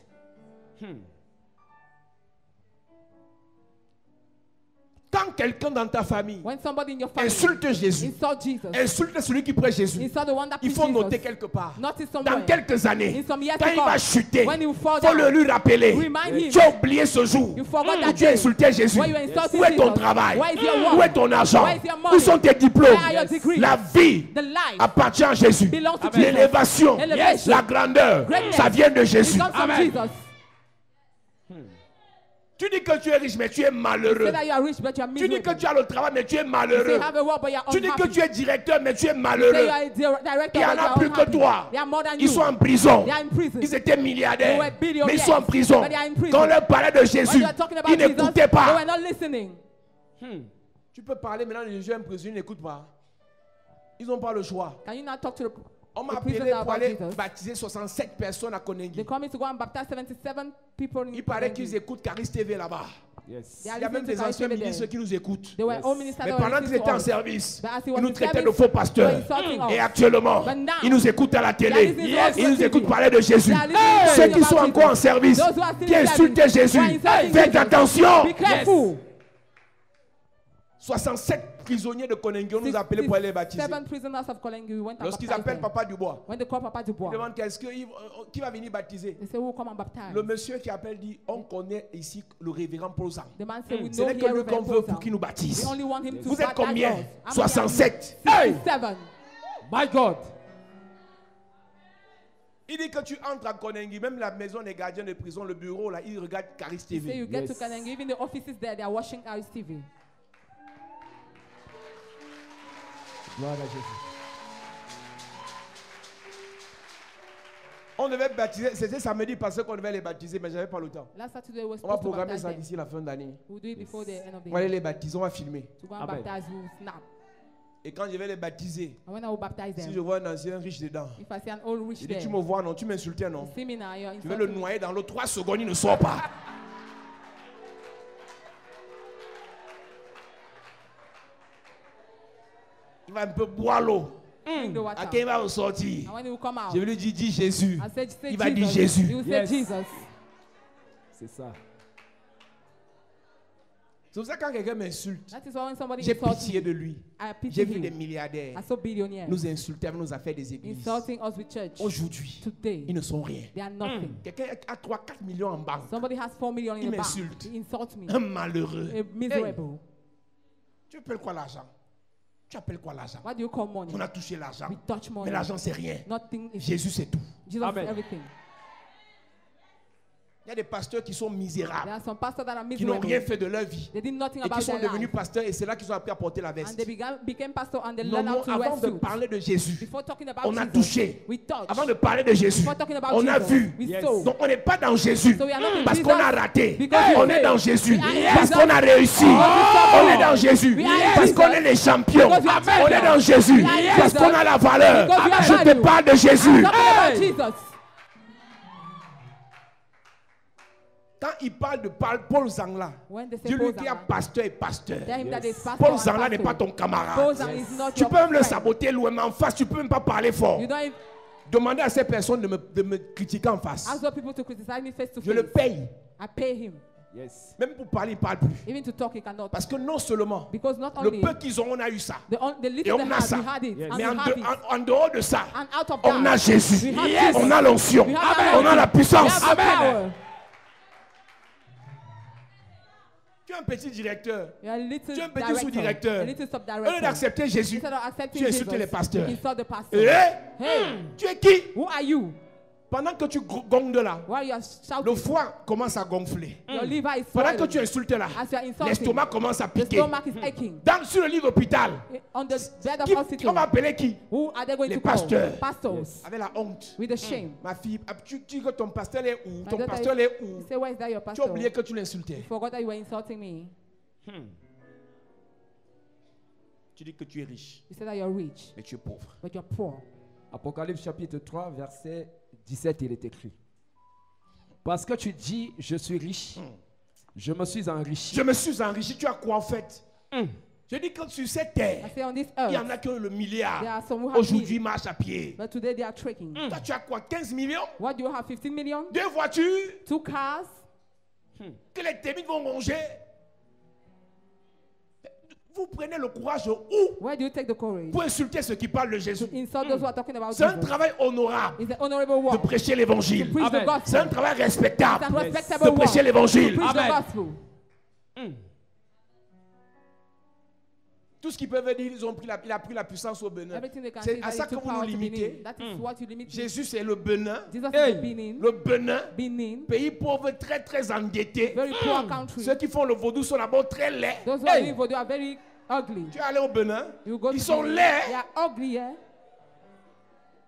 Quand quelqu'un dans ta famille When somebody in your family insulte Jésus, insult Jesus, insulte celui qui prêche Jésus, insult the one that il preaches faut Jesus, noter quelque part. notice Dans somewhere. quelques années, In some years quand to il come, va chuter, when he will fall il faut down, le lui rappeler. remind him. Tu as oublié ce jour You forgot où that tu as day insulté Jésus. where you insulted Où est ton Jesus. travail? Where is your work? Où est ton argent? Where is your money? Où sont tes diplômes? Where are your degrees? La vie The life appartient à Jésus. belongs to Jesus. L'élévation, Elevation. la grandeur, Greatness. ça vient de It Jésus. comes from Jesus. Tu dis que tu es riche, mais tu es malheureux. Say that you are rich, but you are Tu dis que miserable. tu as le travail, mais tu es You say malheureux. you have a work, but you are Tu dis que unhappy. tu es directeur, mais tu es Say malheureux. you are a director, Il y en but you a are plus que unhappy. toi. They are more than Ils you. sont en prison. They are in prison. Ils étaient milliardaires, They were billionaires, mais ils sont en prison. but they are in prison. Quand on leur parlait de When Jésus, you are talking about ils Jesus, n'écoutaient they pas. were not listening. Tu peux parler maintenant de Jésus en prison, ils n'écoutent pas. Ils n'ont pas le choix. Can you not talk to On m'a the appelé prisoners pour about aller Jesus? baptiser 67 personnes à They Konengi. call me to go and baptize 77 people in Il paraît Konengi. qu'ils écoutent Caris TV là-bas. They are Il y a même listening des to Christ anciens every ministres day. qui nous écoutent. They were all ministers Mais that were pendant qu'ils listening étaient to en us. service, But as he ils was nous in traitaient de service, faux pasteurs. they were insulting us. Et actuellement, But now, ils nous écoutent à la they are télé. listening to us Ils on nous TV. écoutent parler de Jésus. They are listening to Ceux us qui sont about encore en Jesus. service, Those who are still qui in insultent service, Jésus, who are insulting faites Jesus. attention. Be careful. 67 prisonniers de Konengi, on nous a appelés pour aller les baptiser. 7 prisoners of Kolengi, we went and Lorsqu'ils baptized appellent them. Papa Dubois, When they call Papa ils Dubois, demandent qui va venir baptiser. they say, who will come and baptize? Le monsieur qui appelle dit, on connaît ici le révérend Paul Zang. The man said, we Ce know n'est que here lui qu'on Reverend veut Paul pour qu'il nous Zang. baptise. We only want him to Vous êtes baptize combien? us. How many are you? 67. Hey! 67. My God. Il dit que tu entres à Konengi, même la maison des gardiens de prison, le bureau là, ils regardent Caris Say TV. you get to Kolengi, even the offices there, they are watching Aris TV. Gloire à Jésus. On devait baptiser, c'était samedi parce qu'on devait les baptiser, mais j'avais pas le temps. Last Saturday was On va supposed to programmer baptize ça them. d'ici la fin d'année. We'll do it before the end of the On va aller year. les baptiser, on va filmer. To go and Amen. baptize, we'll snap. Et quand je vais les baptiser, And when I will baptize si je them, vois un ancien riche dedans, if I see an old rich il dit there, tu me vois non, tu m'insultais non. see me now, you're Tu veux le insulting me. noyer dans l'eau, 3 secondes, il ne sort pas. Il va un peu boire l'eau. Drink the water. À qui il va ressortir? And when he will come out, Je vais lui dire, dis Jésus. I said, say Il va dire Jesus. Jésus. He will Yes. say Jesus. C'est ça. C'est pour ça que quand quelqu'un m'insulte, That is why when somebody j'ai insults pitié me, de lui. I pity J'ai vu des him. milliardaires I saw billionaires nous insulter avec nos affaires des églises. insulting us with church. Aujourd'hui, Today, ils ne sont rien. they are nothing. Quelqu'un a 3-4 millions en banque. Somebody has 4 million in Il the bank. m'insulte. He insults me. Un malheureux. A miserable. Tu appelles quoi l'argent? Tu appelles quoi l'argent? What do you call money? On a touché l'argent. We touch money. Mais l'argent, c'est rien. Nothing is Jésus, c'est tout. Jesus Amen. is everything. Il y a des pasteurs qui sont There misérables, are some pastors that are qui n'ont miserable. rien fait de leur vie They did nothing et about qui sont their devenus life. pasteurs et c'est là qu'ils ont appris à porter la And veste. they became pastor and they Non, learned non, how to wear avant de suits. parler de Jésus, Before talking about on a Jesus, touché. we touched. Avant de parler de Jésus, Before talking about on a Jesus, vu. we Yes. saw. Donc on n'est pas dans Jésus So we are not in parce Jesus qu'on a raté. because On we est failed. dans Jésus We are in parce Jesus qu'on a réussi. because On est dans Jésus We are in parce Jesus qu'on est les champions. because we are On est champions. dans Jésus We are in parce Jesus qu'on a la valeur. because we are Je te value. parle de Jésus. Talking about Jesus. Quand il parle de Paul Zangla, When they say dis-lui Paul qu'il y a Zangla, pasteur et pasteur. tell him that is pastor Paul and Zangla n'est pas pastor. ton camarade. Paul Zangla is not Tu your peux même le friend. saboter loin, mais en face, tu peux même pas parler fort. You don't even Demandez à ces personnes de me critiquer en face. ask those people to criticize me face to Je le face. paye. I pay him. Yes. Même pour parler, il ne parle plus. Even to talk, he cannot. Parce que non seulement, Because not le only peu qu'ils ont, on a eu ça. the Et little on they a had, ça. we had it. Yes. And Mais we have it. en dehors de ça, And out of on a that, Jésus. we have Jesus. On a l'onction. We have On a la we puissance. have the power. Tu es un petit directeur. You're a little Tu es un petit director, sous-directeur. a little Au lieu sub-director. d'accepter Jésus, Instead of accepting tu insultes Jesus, les pasteurs. you insult the pastor. Hey, tu es qui? Who are you? Pendant que tu gondes là, While you are le shouting, foie commence à gonfler. your liver is Pendant que swelling. tu insultes là, As you are insulting, l'estomac commence à the piquer. stomach is aching. Sur le lit d'hôpital, On the bed of on va hospital, appeler qui? who are they going Les to call? pasteurs. Pastors. Avec la honte. With the shame. Ma fille, tu dis que ton pasteur est où? My Ton daughter pasteur is- est où? You say, where is that your Tu as pastor? oublié que tu l'insultais. You forgot that you were insulting me. Tu dis que tu es riche, You said that you're rich, mais tu es pauvre. but you're poor. Apocalypse chapitre 3, verset 17, il est écrit. Parce que tu dis, je suis riche, je me suis enrichi. Je me suis enrichi. Tu as quoi en fait? Je dis que sur cette I terre, say on this il y en earth, a que le there milliard. are some who have Aujourd'hui, millions, marche à pied. but today they are trekking. Toi, tu as quoi? 15 millions? What do you have? 15 million? 2 voitures 2 cars? que les témites vont ronger. Vous prenez le courage où Where do you take the courage pour insulter ceux qui parlent de Jésus? to insult those who are talking about C'est un Jesus? travail honorable It's an honorable de work to prêcher l'évangile. preach the Amen. C'est un gospel. travail It's respectable an de respectable work prêcher to l'évangile. preach the Amen. gospel. Tout ce qu'ils peuvent dire, il a pris la puissance au Bénin. Everything they can C'est say à that ça he que took vous nous power to limitez. Benin. That is what you limit me. Jésus, c'est le Bénin. Jesus Hey. is the Benin. Le Bénin, Benin, pays pauvre, très très endetté. very poor country. Ceux qui font le vaudou sont d'abord très laids. Those who are doing voodoo are very ugly. Tu es allé au Bénin, You go ils to sont Benin, laids. they are ugly, yeah?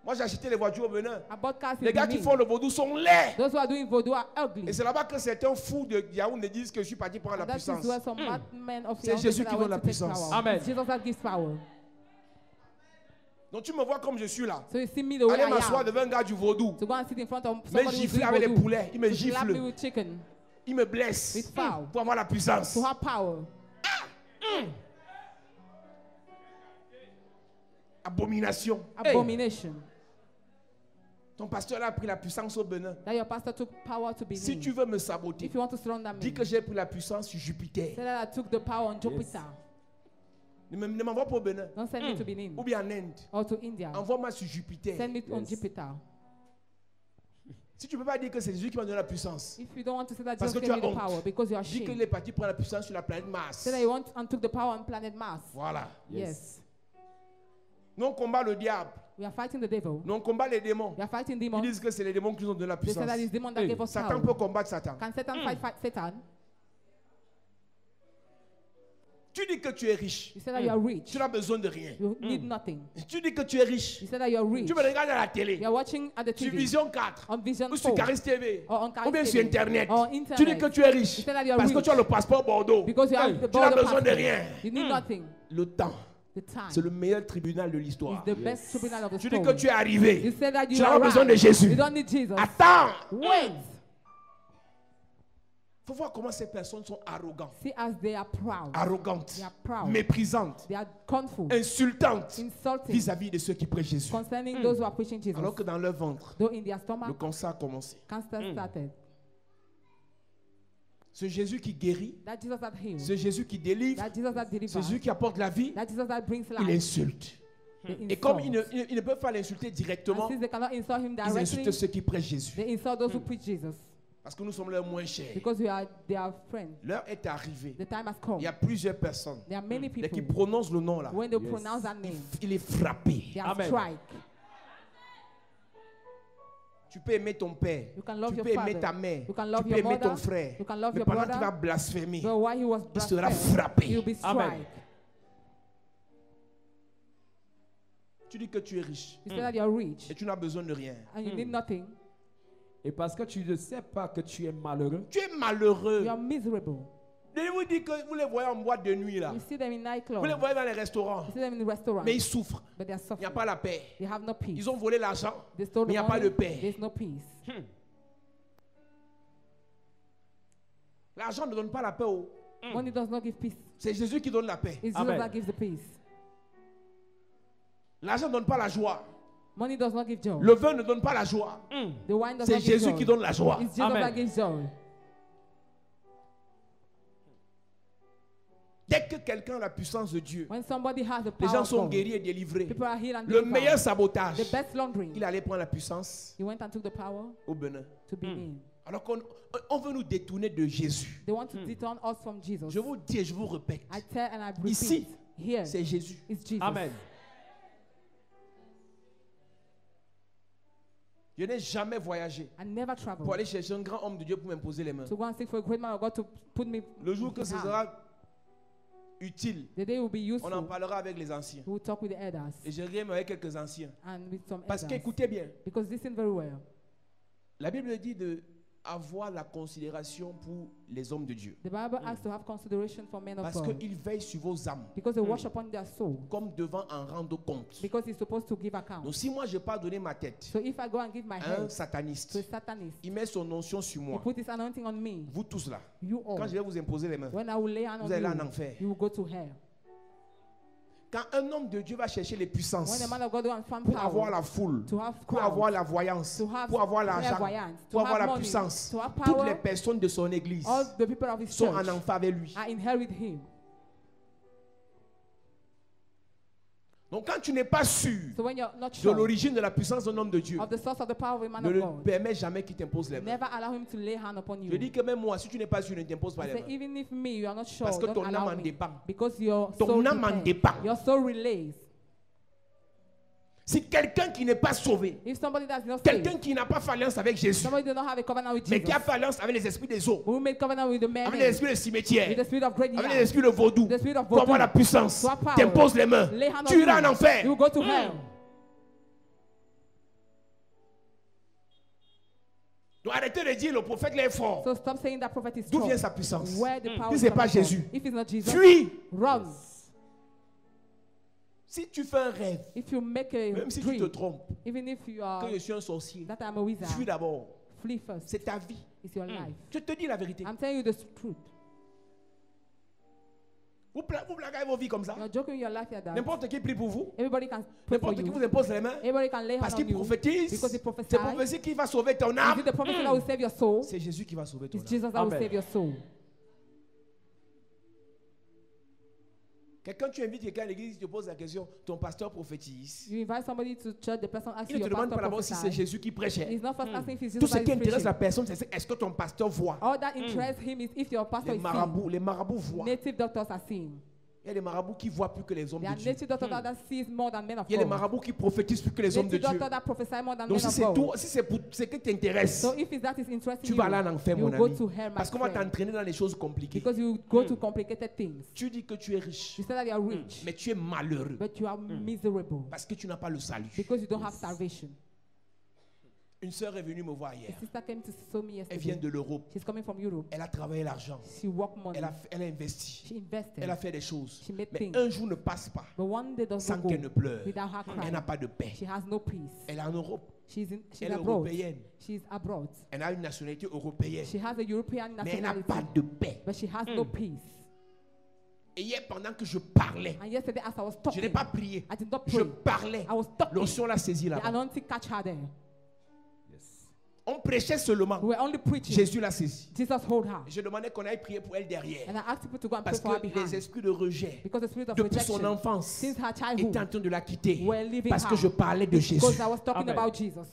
Moi, j'ai acheté les voitures au Bénin. I bought cars in Les gars qui Benin. font le vaudou sont laids. Those who are doing voodoo are Et ugly. c'est là-bas que certains fous de Yaoundé disent que je suis parti prendre la And that is puissance. where some madmen of C'est Yaoundé Jésus said, qui I donne want la to take puissance. power. Amen. It's Jesus that gives power. Donc tu me vois comme je suis là. So you see me the way Allez I m'asseoir am. devant un gars du vaudou. To go and sit in front of Me somebody who's gifler doing avec les voodoo. poulets. Il me To slap me gifle. with chicken. Il me blesse. With fowl. Pour avoir la puissance. To have power. Abomination. Abomination. Ton pasteur a pris la puissance au Bénin. That your pastor took power to Benin. Si tu veux me saboter, If you want to surrender me, dis que j'ai pris la puissance sur Jupiter. say that I took the power on Jupiter. Ne m'envoie pas au Bénin. Don't send me to Benin Ou bien en Inde. or to India. Envoie-moi sur Jupiter. Send me on Jupiter. Si tu ne peux pas dire que c'est Jésus qui m'a donné la puissance, If you don't want to say that Parce Jesus que gave tu me as the honte. power because you are dis qu'il ashamed. est parti prendre la puissance sur la planète Mars. Say that you want and took the power on planet Mars. Voilà. Yes. Nous on combat le diable. We are fighting the devil. Nous on combat les démons. We are fighting Ils demons. disent que c'est les démons qui nous ont donné la They say puissance. that it's demon that gave us Satan power. peut combattre Satan. Can Satan fight Satan? Tu dis que tu es riche. You say that you are rich. Tu n'as besoin de rien. You need nothing. Tu dis que tu es riche. You say that you are rich. Tu me regardes à la télé. You are watching at the Sur TV. Vision 4. On Vision Ou sur 4. Caris TV. Or on Caris Ou bien TV. sur Internet. Or internet. Tu dis que tu es riche. You say that you are Parce que rich. tu as le passeport Bordeaux. Because you have the Tu n'as border besoin de passport. rien. You need nothing. Le temps, The time c'est le meilleur tribunal de is l'histoire. the best tribunal of the Tu dis que story. tu es arrivé. You say that Tu you n'as are pas besoin de right. Jésus. You don't need Jesus. Attends. Wait. Il faut voir comment ces personnes sont arrogantes. See as they are proud. Arrogantes. They are proud. Méprisantes. They are confused. Insultantes. Insulting. Vis-à-vis de ceux qui prêchent Jésus. Concerning those who are preaching Jesus. Alors que dans leur ventre, Though in their le stomach, cancer a commencé. cancer started. Ce Jésus qui guérit, That Jesus that heals. ce Jésus qui délivre, That Jesus that ce delivers. Jésus qui apporte la vie, That Jesus that brings il life. insulte. They Et comme insult. ils ne peuvent pas l'insulter And directement, since they cannot insult him ils directly, insultent ceux qui prêchent Jésus. they insult those who preach Jesus. Parce que nous sommes leurs moins chers. Because we are their friends. L'heure est arrivée. The time has come. Il y a plusieurs personnes. There are many Dès qu'ils people, prononcent le nom là, when they pronounce that name, il est frappé. they are Amen. strike. Tu peux aimer ton père. You can love Tu your peux aimer father. ta mère. You can Tu love peux your aimer ton mother. frère. You can love Mais your pendant qu'il brother. va blasphémer, But while he was il sera blasphemed, frappé. he will be Amen. strike. Tu dis que tu es riche You say that you are rich et tu n'as besoin de rien. and you need nothing. Et parce que tu ne sais pas que tu es malheureux, Tu es malheureux. You are miserable. Je vous dis que vous les voyez en boîte de nuit là. You see them in nightclubs. Vous les voyez dans les restaurants. You see them in restaurants. Mais ils souffrent. But they are Il n'y a suffering. pas la paix. They have no peace. Ils ont volé l'argent. They stole mais il the n'y a pas money. de paix. There's no peace. L'argent ne donne pas la paix. Money does not give peace. C'est Jésus qui donne la paix. It's Amen. Jesus that gives the peace. L'argent ne donne pas la joie. Money does not give joy. Le vin ne donne pas la joie. The wine does C'est not give Jésus joy. qui donne la joie. It's Jesus Amen. that gives joy. Dès que quelqu'un a la puissance de Dieu, When somebody has the les power gens of sont God, guéris et délivrés. people are healed and Le delivered. meilleur sabotage, The best laundering. il allait prendre la puissance He went and took the power au Bénin. to begin. Alors qu'on veut nous détourner de Jésus. They want to dethrone us from Jesus. Je vous dis et je vous répète, I tell and I repeat. Ici, Here c'est Jésus. is Jesus. Amen. Je n'ai jamais voyagé I never pour traveled aller chercher un grand homme de Dieu pour m'imposer les mains. to go and seek for a great man of God to put me. Le jour que in ce hand. sera utile, The day will be on en useful. parlera avec les anciens. We will talk with the elders Et je rirai avec quelques anciens. and with some Parce elders. qu'écoutez bien, Because listen very well. la Bible dit de avoir la considération pour les hommes de Dieu. The Bible asks to have consideration for men of Parce God. qu'ils veillent sur vos âmes Because they wash upon their soul. comme devant en rendre compte. Because he's supposed to give account. Donc si moi je n'ai pas donné ma tête So if I go and give my à un head to sataniste, a Satanist, il met son onction sur he moi. put his anointing on me. Vous tous là, You all. quand je vais vous imposer les mains, When I will lay hand vous allez aller en on you, enfer. you will go to hell. Quand un homme de Dieu va chercher les When puissances a man of God go and find pour avoir power, la foule, to have pour crowd, avoir la voyance, to have pour avoir l'argent, clairvoyance, to pour avoir have la money, puissance, to have toutes power, les personnes de son église all the people of his sont church en enfer avec lui. are in hell with him. Donc quand tu n'es pas sûr So when you're not de sure l'origine de la puissance d'un homme de Dieu, of the source of the power of a man ne of le God, permets jamais qu'il t'impose les mains. never allow him to lay hand upon you. Je dis que même moi, si tu n'es pas sûr, ne t'impose pas I les say, mains. even if me, you are not sure, Parce que don't ton âme allow en me. dépend. Because your Ton soul âme en depends. dépend. Your soul relays. Si quelqu'un qui n'est pas sauvé, If somebody that's not quelqu'un saved, qui n'a pas fait alliance avec Jésus, somebody does not have a covenant with mais Jesus, qui a fait alliance avec les esprits des eaux, who made covenant with the man, avec les esprits de with cimetière, the spirit of great avec les yard, esprits de vaudou, the spirit of pour avoir voodoo, la puissance, to have power, t'impose les mains, lay hand tu on iras en you, enfer. you will go to hell. Donc arrêtez de dire le prophète là est fort. So stop saying that prophet is D'où strong. vient sa puissance? Where the power Si is c'est pas coming from. Jésus, If it's not Jesus, fuis. run. Si tu fais un rêve, If you make a même si tu te dream, trompes, even if you are que je suis un sorcier, that I'm a wizard, fuis d'abord. flee first. C'est ta vie. It's your life. Je te dis la vérité. I'm telling you the truth. Vous blaguez vos vies comme ça. You're joking your life like that. N'importe qui prie pour vous. Everybody can pray for N'importe qui you. vous impose les mains. Everybody can lay Parce hand on qu'il you. prophétise. Because he prophesies. C'est prophétie qui va sauver ton Is âme. it the prophecy that will save your soul? C'est Jésus qui va sauver ton It's âme. Jesus that will Amen. save your soul. Quelqu'un, tu invites quelqu'un à l'église, tu te poses la question, ton pasteur prophétise. You invite somebody to church, the person asks Il you ne te your demande pastor pas d'abord si c'est prophesy. Jésus qui prêchait. He's not first asking if it's Tout Jesus ce that qui is intéresse la preaching. personne, c'est est-ce que ton pasteur voit. All that interests him is if your pastor Les is marabouts voient. seeing. Native doctors are seeing. Il y a des marabouts qui voient plus que les hommes There de are Dieu. native doctors that sees more than men of Il y a des God. marabouts qui prophétisent plus que les hommes de Native Dieu. doctors that prophesy more than Donc men si of c'est God. tout, si c'est pour ce qui t'intéresse, So if that is interesting tu you, vas aller en enfer, you mon go ami. to hell, my Parce qu'on va friend. t'entraîner dans les choses compliquées. Because you go to complicated things. Tu dis que tu es riche, You say that you are rich, mais tu es malheureux but you are miserable parce que tu n'as pas le salut. because you don't have salvation. Une sœur est venue me voir A hier. sister came to see me Elle vient yesterday. de l'Europe. She's coming from Europe. Elle a travaillé l'argent. She worked money. Elle a investi. She invested. Elle a fait des choses. She made Mais things. un jour ne passe pas But one day does sans not go qu'elle ne pleure. without her Elle n'a crying. pas de paix. She has no peace. Elle est en Europe. She's Elle est abroad. européenne. She's abroad. Elle a une nationalité européenne. She has a European Mais elle n'a nationality. pas de paix. But she has no peace. Et hier, pendant que je parlais, And yesterday as I was je talking, n'ai pas prié. I did not Je pray. parlais. I was talking. L'onction l'a saisi The là-bas. anointing catch her there. On prêchait seulement. We were only preaching. Jésus l'a saisi. Jesus hold her. Je demandais qu'on aille prier pour elle derrière. And I asked people to go and pray Parce for her que behind. les esprits de rejet, Because the spirit of depuis son rejection, enfance, since her étaient childhood, en train de la quitter. were leaving Parce que her. je parlais de Jésus. Because I was talking Amen. about Jesus.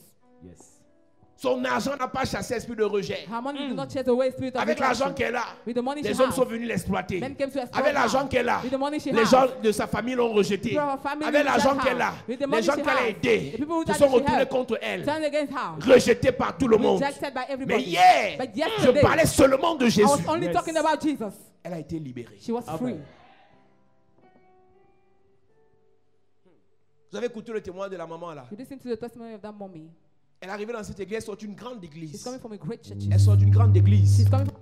Yes. Son argent n'a pas chassé l'esprit de rejet. Her money did not chase away spirit of Avec l'argent rejection. qu'elle a, With the money she les hommes has, sont venus l'exploiter. men came to exploit Avec l'argent her. qu'elle a, With the money she les has, gens de sa famille l'ont rejeté. people of her family Avec l'argent reject her. qu'elle a, With the les money gens she qu'elle a has, aidés the people se that sont she retournés helped contre elle, turned against her. rejetés par tout le monde. Rejected by Mais everybody. hier, But je yesterday, parlais seulement de I Jésus. was only Yes. talking about Jesus. Elle a été libérée. She was Amen. free. Vous avez écouté le témoin de la maman là. You listen to the testimony of that mommy. Elle est arrivée dans cette église, elle sort d'une grande She's église. coming from a great church. Elle sort d'une grande église. She's coming from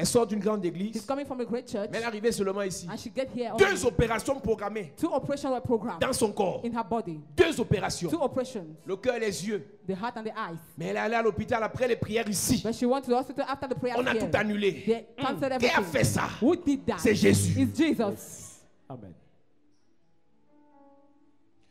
Elle sort d'une grande She's église, coming from a great church. mais elle est arrivée seulement ici. And she get here. 2 opérations programmées 2 operations were programmed dans son corps. in her body. 2 opérations. 2 operations. Le cœur et les yeux. The heart and the eyes. Mais elle est allée à l'hôpital après les prières ici. But she went to the hospital after the prayer. On a tout annulé. They cancelled Qui a everything. fait ça? Who did that? C'est Jésus. It's Jesus. Amen.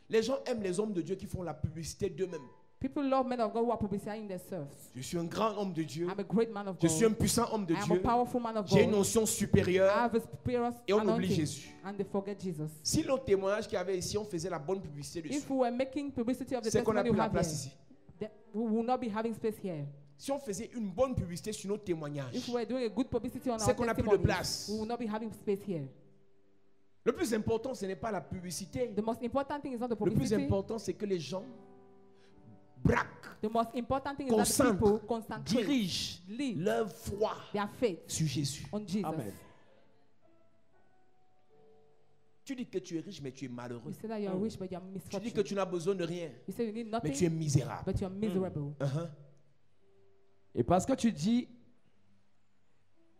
Les gens aiment les hommes de Dieu qui font la publicité d'eux-mêmes. People love men of God who are publicizing themselves. Je suis un grand homme de Dieu. I'm a great man of Je God. suis un puissant homme de I am a Dieu. powerful man of J'ai une God. notion I supérieure. have a superior Et on oublie anointing. Jésus. And they forget Jesus. Si le témoignage qu'il y avait ici, on faisait la bonne publicité dessus, If we were making publicity of the c'est qu'on a testimony plus we la have place here, ici. we will not be having space here. Si on faisait une bonne publicité sur nos témoignages, If we were doing a good publicity on c'est our qu'on a plus de testimonies, place. we will not be having space here. le plus important, ce n'est pas la publicité. The most important thing is not the Le plus publicity. important, c'est que les gens braquent, The most important thing is that the concentrent, people concentrate, dirigent live leur foi their faith sur Jésus. on Jesus. Amen. Tu dis que tu es riche, mais tu es malheureux. You say that you are rich, but you are Tu dis misfortune. que tu n'as besoin de rien, You say you need mais tu es nothing, misérable. but you are miserable. Uh-huh. Et parce que tu dis,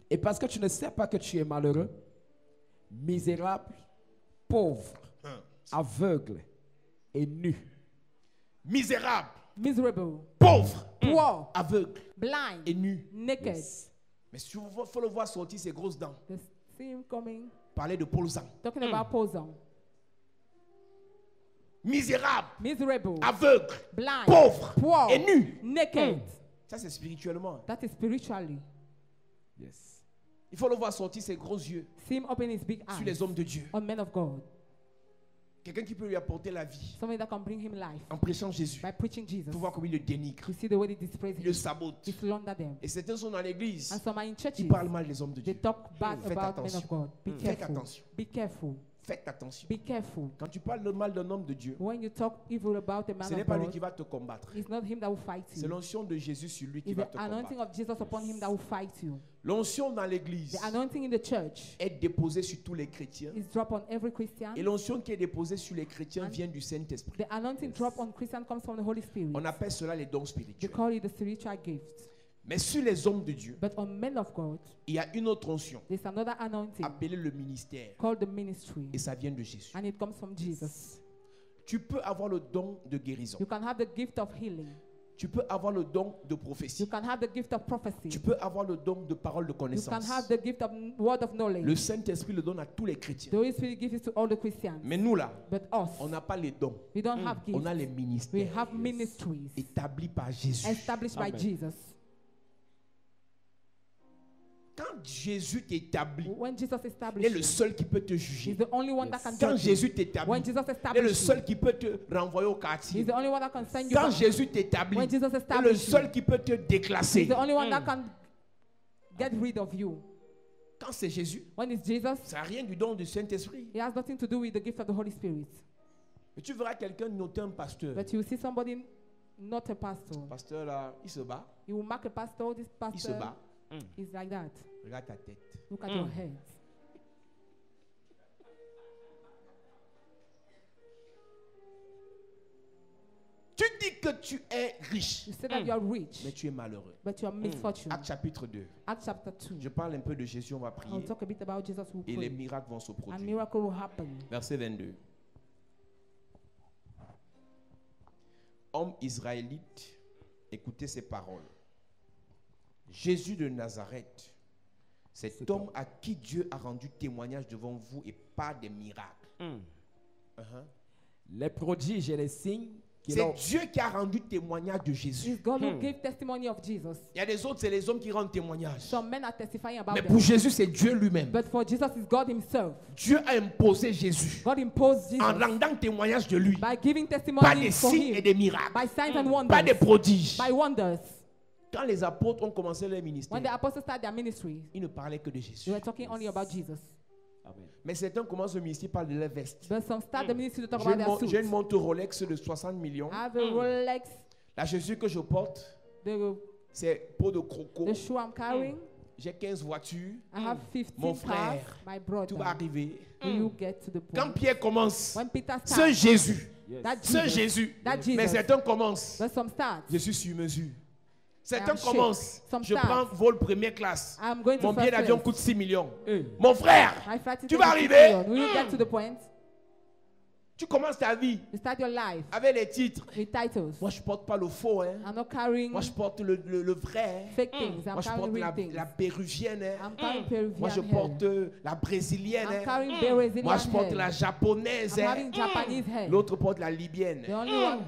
et parce que tu ne sais pas que tu es malheureux, misérable, pauvre, aveugle et nu. Misérable, Miserable, pauvre, poor, aveugle blind, et nu. naked. Mais il faut le voir sortir ses grosses dents. They see him coming, Parler de Paul Zang. talking about Pozon. Misérable, Miserable, aveugle, blind, pauvre poor, et nu. naked. Ça, c'est spirituellement. That is spiritually. Yes. Il faut le voir sortir ses gros yeux See him open his big sur eyes les hommes de Dieu. on men of God. Quelqu'un qui peut lui apporter la vie Somebody that can bring him life en prêchant Jésus. by preaching Jesus. Pour voir comment il le dénigre, You see the way they dispraise il le him. sabote. He slander them. Et certains sont dans l'église, And some are in churches. ils parlent mal des hommes de They Dieu. talk bad Faites about men attention. of God. Be Faites careful. attention. Be careful. Faites attention. Be careful. Quand tu parles mal d'un homme de Dieu, When you talk evil about a man ce n'est of pas lui qui God, va te combattre. it's not him that will fight C'est you. l'onction de Jésus sur lui qui It's va the te anointing combattre. of Jesus upon him that will fight you. L'onction dans l'église The anointing in the church est déposée sur tous les chrétiens. is dropped on every Christian. Et l'onction qui est déposée sur les chrétiens And vient du Saint-Esprit. The anointing drop on Christian comes from the Holy Spirit. On appelle cela les dons They spirituels. call it the spiritual gift. Mais sur les hommes de Dieu, But on men of God, il y a une autre onction there's another anointing appelée le ministère. called the ministry. Et ça vient de Jésus. And it comes from Jesus. Tu peux avoir le don de guérison. You can have the gift of healing. Tu peux avoir le don de You prophétie. can have the gift of prophecy. Tu peux avoir le don de parole de You can connaissance. have the gift of word of knowledge. Le Saint-Esprit le donne à tous les chrétiens. The Holy Spirit gives it to all the Christians. Mais nous là, But us, on n'a pas les dons. we don't have On a gifts. les We ministères have ministries établis par Jésus. established by Amen. Jesus. Quand Jésus t'établit, When Jesus il est established le you, seul qui peut te He's juger. the only one that can Quand judge you. Jésus t'établit, When Jesus il est le established seul you, qui peut te renvoyer au quartier. He's the only one that can send you Quand back. Jésus t'établit, When Jesus il est le established you, seul qui peut te déclasser. He's the only one that can get rid of you. Quand c'est Jésus, When it's Jesus, ça n'a rien du don du Saint-Esprit. it has nothing to do with the gift of the Holy Spirit. Mais tu verras quelqu'un noter un pasteur. But you see somebody not a pastor. Pasteur là, il se bat, You will mark a pastor, this il se pastor bat. is like that. Regarde ta tête. Look at your head. Tu dis que tu es riche, You say that you are rich, mais tu es malheureux. but you are misfortune. Acte chapitre 2. Acts chapter 2. Je parle un peu de Jésus, on va I'll prier. talk a bit about Jesus who Et les prayed. miracles vont se And produire. miracle will happen. Verset 22. Homme israélite, écoutez ces paroles. Jésus de Nazareth, cet homme à qui Dieu a rendu témoignage devant vous et par des miracles. Uh-huh. Les prodiges et les signes qu'il C'est a... Dieu qui a rendu témoignage de Jésus. It's God who gave testimony of Jesus. Il y a des autres, c'est les hommes qui rendent témoignage. Some men are testifying about Mais them. pour Jésus, c'est Dieu lui-même. But for Jesus, it's God himself. Dieu a imposé Jésus God imposed Jesus en rendant témoignage de lui by giving par des testimony for signes et him, des miracles, by signs and pas des wonders, prodiges. by wonders. Quand les apôtres ont commencé leur When ministère, the apostles started their ministry, ils ne parlaient que de they Jésus. were talking only about Jesus. Amen. Mais certains commencent le ministère par de leur veste. But some start the ministry to talk J'ai about une, their j'ai une suits. montre Rolex de 60 millions. I have a Rolex, La chaussure que je porte, the c'est peau de croco. shoe I'm carrying. J'ai 15 voitures. I have 15 Mon cars. frère, My Tout va brother, arriver. will you get to the Quand point? Pierre commence, When Peter ce starts, Jésus, Yes. that ce Jesus, Jésus. that Mais Jesus, certains commencent. but some start. Je suis sur mesure. Certains shaken. commencent. Some Je start. prends vol première classe. I'm going to Mon billet first d'avion class. coûte 6 millions. Eh. Mon frère, My flight tu ticket vas is arriver. 6 million. Will you get to the point? Tu commences ta vie You start your life avec les titres. with titles. Moi, je porte pas le faux. Hein. I'm not carrying Moi, je porte le vrai. Hein. fake things. I'm Moi, je porte carrying la, real things. la péruvienne. Hein. I'm carrying Peruvian Moi, je hair. porte la brésilienne. I'm Hein. carrying Brazilian Moi, je porte hair. la japonaise. I'm Hein. having Japanese hair. L'autre porte la libyenne. The only one.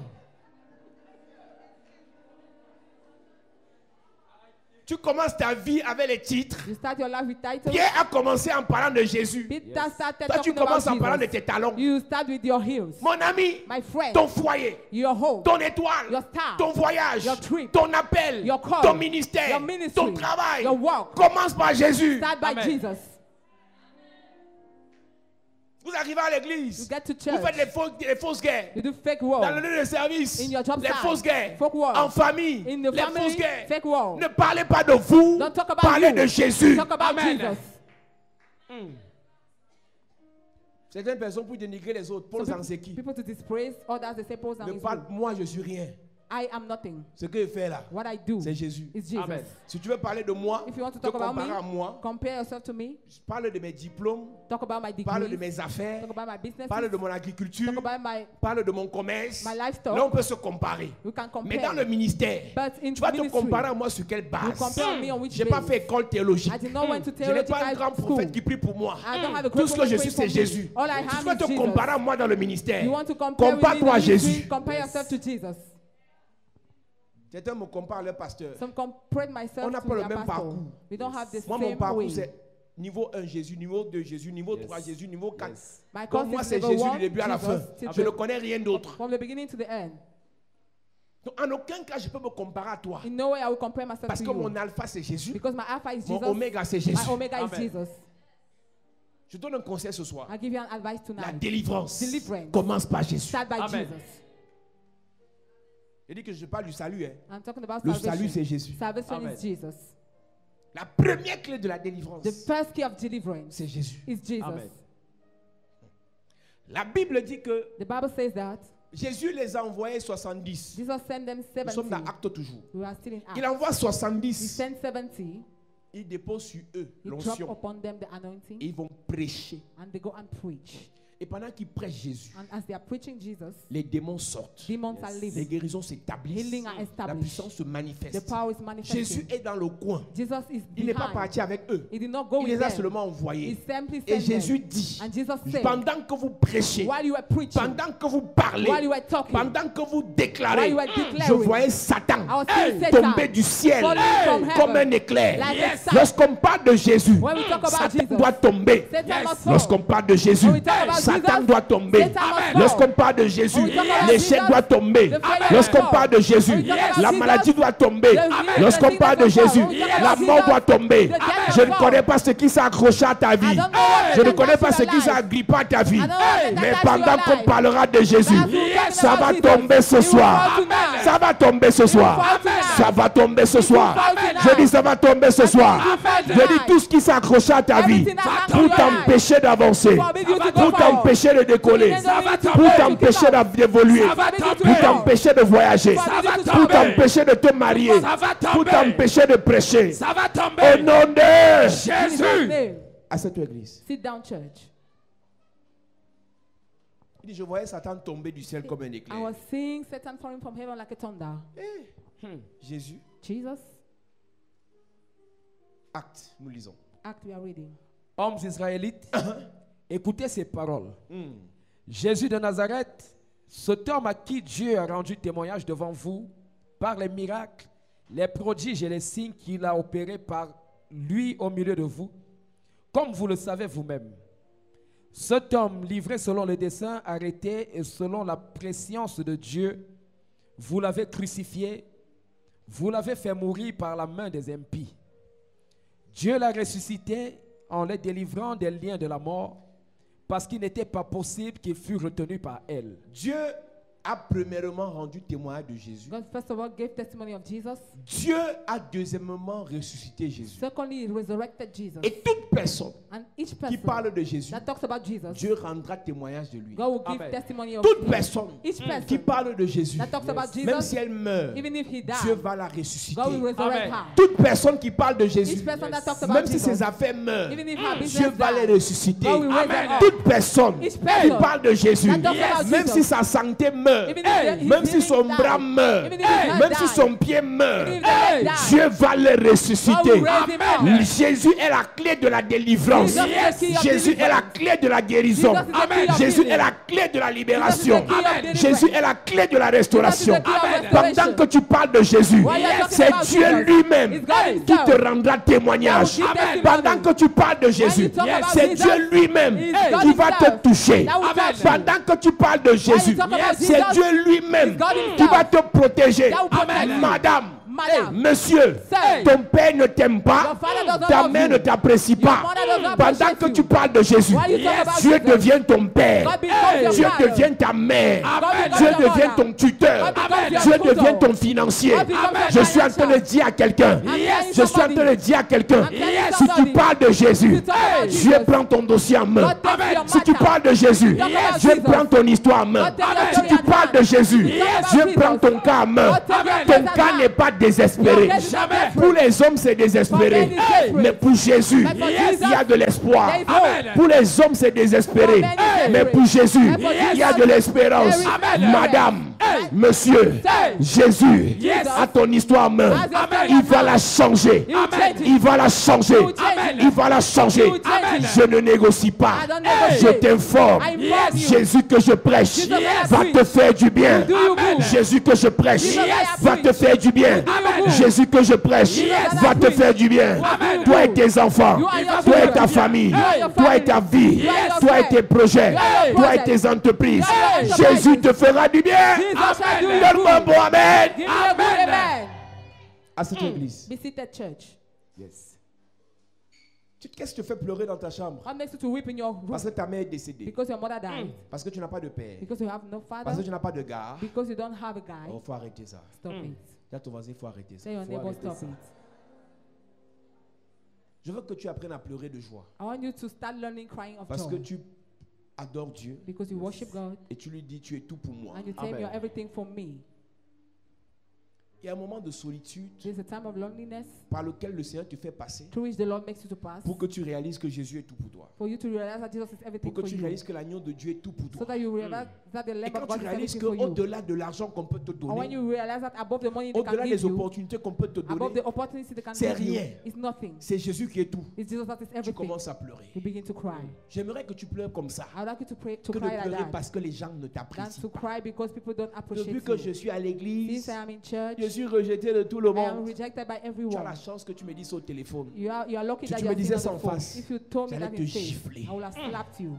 Tu commences ta vie avec les titres. You start your life with titles. Pierre a commencé en parlant de Jésus. Peter started Toi, tu talking about commences en parlant de Jesus. tes talons. You start with your heels. Mon ami, My friend, ton foyer, your home, ton étoile, your star, ton voyage, your trip, ton appel, your call, ton ministère, your ministry, ton travail. your work. Commence par Jésus. Start by Amen. Jesus. Vous arrivez à You l'église. get to Vous church. faites les fausses guerres. You do fake Dans le work. lieu de service, In your job les site, fausses guerres. fake work. En famille, In the les family, fausses guerres. fake work. Ne parlez pas de vous, Don't talk about parlez you. de Jésus. Talk about Amen. Jesus. Certaines personnes pour dénigrer les autres, Paul Some Zanseki. people to dispraise others, they say Paul Ne is parle, good. moi je suis rien. I am nothing. Ce que je fais là, What I do c'est Jésus. is Jesus. Amen. Si tu veux parler de moi, If you want to te talk about comparer me, à moi, compare yourself to me. je parle de mes diplômes, Talk about my parle de degrees. mes affaires, Talk about my business. parle de mon agriculture, Talk about my parle de mon commerce. my livestock. Là, on peut se comparer. We can Mais dans compare. le ministère, But in tu vas te ministry, comparer à moi sur quelle you base? compare me on which Je n'ai pas base? fait école théologique. I did not went to Je n'ai pas un theological grand school. prophète qui prie pour moi. I don't have a Tout great ce que je prophet suis, c'est praying for me. Jésus. All I Si tu have veux is te Jesus. comparer à moi dans le ministère, You want to compare with me in compare-toi à the ministry, Jésus. compare yourself to Jesus. Certains me comparent à leur pasteur. Some compared myself On n'a to pas le their même pastor. parcours. We don't have the Moi, mon same parcours, way. c'est niveau 1 Jésus, niveau 2 Jésus, niveau 3 Yes. Jésus, niveau 4. Yes. My Donc course moi, is c'est level Jésus one, du début à la fin. Jesus, till Je ne the- connais rien d'autre. From the beginning to the end. Donc, en aucun cas, je peux me comparer à toi. In no way I will compare myself Parce to que you. mon alpha, c'est Jésus. Because my alpha is Mon Jesus. oméga, c'est My Jésus. omega is Amen. Jesus. Je donne un conseil ce soir. I'll give you an advice La tonight. délivrance Deliverance. commence par Jésus. Start by Amen. Jesus. Je dis que je parle du salut. Hein. I'm talking about Le salvation. salut, c'est Jésus. Salvation Amen. is Jesus. La première clé de la délivrance, The first key of deliverance c'est Jésus. is Jesus. Amen. La Bible dit que The Bible says that Jésus les a envoyés 70. Jesus sent them Nous sommes 70. dans Acte toujours. We are still in Il Acts. envoie He 70. sent 70. Il dépose sur eux He drop l'onction. upon them the anointing. Et ils vont prêcher. And they go and preach. Et pendant qu'ils prêchent Jésus, And as they are preaching Jesus, les démons sortent. demons are Les leaving. guérisons s'établissent. Healing are La established. puissance se The manifeste. power is manifesting. Jésus est dans le coin. Jesus is Il n'est pas behind. parti avec eux. He did not go Il with les a them. seulement He envoyés. simply Et sent Jésus them. dit, And Jesus said, pendant que vous prêchez, while you were preaching, pendant que vous parlez, while you were talking, pendant que vous while déclarez, you were declaring, je voyais Satan I was seeing Satan tomber du ciel falling from heaven comme un éclair. like a star. Lorsqu'on parle de Jésus, When we talk about Satan Jesus, doit tomber. Satan must fall. Lorsqu'on parle de Jésus, When we talk about Satan Jesus, doit tomber. Satan must fall. Lorsqu'on parle de Jésus, When we talk about l'échec Jesus, doit tomber. the failure Lorsqu'on must parle de fall. Jésus, When we talk about la Jesus, maladie doit tomber. the Lorsqu'on sickness parle de must fall. Jésus, When we talk about la mort Jesus, doit tomber. the death Je must ne fall. connais pas ce qui s'est accroché à ta vie. I don't know what Je ne attached connais pas to ce your qui s'est life. agrippé à ta vie. I don't know what Mais attached to pendant your qu'on life. parlera de Jésus, As we're talking ça about va Jesus, tomber ce it will soir. fall tonight. Ça va tomber ce soir. fall tonight. Ça va tomber ce soir. fall tonight. Je dis ça va tomber ce soir. fall Je tonight. dis tout ce qui s'est accroché à ta vie Everything that happened pour to your life. t'empêcher d'avancer, Forbid you to go pour forward. t'empêcher de décoller, Ça va pour tomber. t'empêcher d'évoluer, Ça va tomber. pour t'empêcher de voyager, Ça va pour tomber. t'empêcher de te marier, Ça va pour tomber. t'empêcher de prêcher. Ça va Au tomber. nom de Jesus' Jésus. name. À cette église. Sit down, church. Il dit, je voyais Satan tomber du ciel comme un I éclair. was seeing Satan falling from heaven like a thunder. Jésus, Jesus, acte, nous lisons. act we are reading. Hommes israélites, écoutez ces paroles. Jésus de Nazareth, cet homme à qui Dieu a rendu témoignage devant vous par les miracles, les prodiges et les signes qu'il a opérés par lui au milieu de vous, comme vous le savez vous-même. Cet homme livré selon le dessein, arrêté et selon la prescience de Dieu, vous l'avez crucifié, vous l'avez fait mourir par la main des impies. Dieu l'a ressuscité en le délivrant des liens de la mort, parce qu'il n'était pas possible qu'il fût retenu par elle. Dieu a premièrement rendu témoignage de Jésus. God first of all gave testimony of Jesus. Dieu a deuxièmement ressuscité Jésus. Secondly, he resurrected Jesus. Et toute personne And each qui person parle de Jésus, that talks about Jesus, Dieu rendra témoignage de lui. God will give Amen. testimony of Toute him. personne Each person qui parle de Jésus, that talks about même Jesus, si elle meurt, even if he Dieu dies, va la ressusciter. God will resurrect Amen. her. Toute personne qui parle de Jésus, Each person that talks about même si Jesus, ses affaires meurent, even if her Dieu business va les dies, ressusciter. God will raise them up. Toute personne Each qui person parle de Jésus, that talks about même Jesus, si sa santé meurt, even if his même si healing son dies, bras meurt, even if his hand même si dies, son pied meurt, even if his leg dies, Dieu va le God ressusciter. will raise him up. Jésus est la clé de la délivrance. Jesus is the key of Jésus est la deliverance. clé de la guérison. Jesus is the key of Jésus healing. est la clé de la libération. Jesus is the key of deliverance. Jésus est la clé de la restauration. Jesus is the key of Pendant restoration. que tu parles de Jésus, While you're talking c'est about Dieu Jesus, lui-même it's God qui himself te rendra témoignage. that will give testimony. Pendant que tu parles de Jésus, you talk about c'est Jesus, Dieu lui-même it's God qui va te himself toucher. that will touch you. Pendant que tu parles de Jésus, talk about c'est Jesus, Dieu lui-même it's God qui himself va te protéger. that will protect you. Madame, Madam, monsieur, Sir, ton père ne t'aime pas, your father does not ta love mère you. ne t'apprécie pas. mother does not Pendant appreciate que you. tu parles de Jésus, While you talk about Dieu Jesus, devient ton père. God becomes your Dieu father. devient ta mère. becomes Dieu your devient mother. ton tuteur. God becomes your Dieu tutor. devient ton financier. God becomes your Je suis en train de financial. dire à quelqu'un, telling je suis en somebody. train de dire à quelqu'un, I'm telling si tu somebody. parles de Jésus, If you talk about Dieu Jesus, prend ton dossier en main. God takes your Si tu matter. parles de Jésus, Talk about Dieu Jesus. prend ton histoire en main. God takes your Si story tu at parles hand. de Jésus, Talk about Dieu Jesus. prend ton cas en main. God takes your Ton case at cas hand. n'est pas désespéré. Your case is not desperate. Pour les hommes, c'est désespéré. For men, it's desperate. Mais pour Jésus, But for Jesus, il y a de l'espoir. there is hope. Pour les hommes, c'est désespéré. For men, it's Mais desperate. pour Jésus, But for il y a Jesus, de l'espérance. there is hope. Madame, monsieur, Jésus a ton histoire en main. Has your story Il at va hand. la changer. He will change it. Il va la changer. He will change it. Il va la changer. He will change it. Je ne négocie pas. I don't Je negotiate. t'informe. I inform you. Jésus que je prêche Jesus I va preach. te faire du bien. Will do you good. Jésus que je prêche Jesus I va preach. te faire du bien. Will do you good. Jésus que je prêche I va te preach. faire du bien. Will do Toi you et good. tes enfants, You and your toi et children. ta famille, You and your toi et ta family. vie, You and your toi et friends. tes projets, You and your toi et projects. tes entreprises. You and your Jésus enterprises. te fera du bien. Jesus shall do you Donne-moi un good. bon amen. Give me a good amen. À cette église. Be seated, church. Yes. Qu'est-ce qui te fait pleurer dans ta chambre? What makes you to weep in your room? Parce que ta mère est décédée. Because your mother died. Parce que tu n'as pas de père. Because you have no Parce que father. tu n'as pas de gars. Because you don't have a guy. Il faut arrêter ça. Stop it. Dis à ton voisin, il faut arrêter ça. Tell your Faut neighbor, arrêter stop ça. it. Je veux que tu apprennes à pleurer de joie. I want you to start learning crying of Parce que joy. tu adores Dieu Because you worship God et tu lui dis, tu es tout pour moi. and you tell him you're everything for me. Il y a un moment de solitude There's a time of loneliness par lequel le Seigneur te fait passer through which the Lord makes you to pass. pour que tu réalises que Jésus est tout pour toi. For you to realize that Jesus is Pour everything que for tu you. réalises que l'agneau de Dieu est tout pour So toi. that you realize that the Et Lamb quand of tu God is réalises everything for you. qu'au-delà de l'argent qu'on peut te And when donner, you realize that above the money they can au-delà give des you, opportunités qu'on peut te above donner, the opportunity they can c'est give you, rien. it's nothing. c'est Jésus qui est tout. It's Jesus that is Tu everything. commences à pleurer. You begin to cry. J'aimerais que tu pleures comme ça. I would like you to pray to Que de cry like pleurer that. parce que les gens ne Than t'apprécient to pas. cry because people don't appreciate Depuis que je you. suis à Since l'église, I am in church, je suis rejeté de tout le I am monde. rejected by Tu as everyone. la chance que tu me dises au téléphone. You are lucky Si that tu you me are disais sitting on ça the en phone. face, If you told me j'allais that te in face, gifler. I would have slapped you.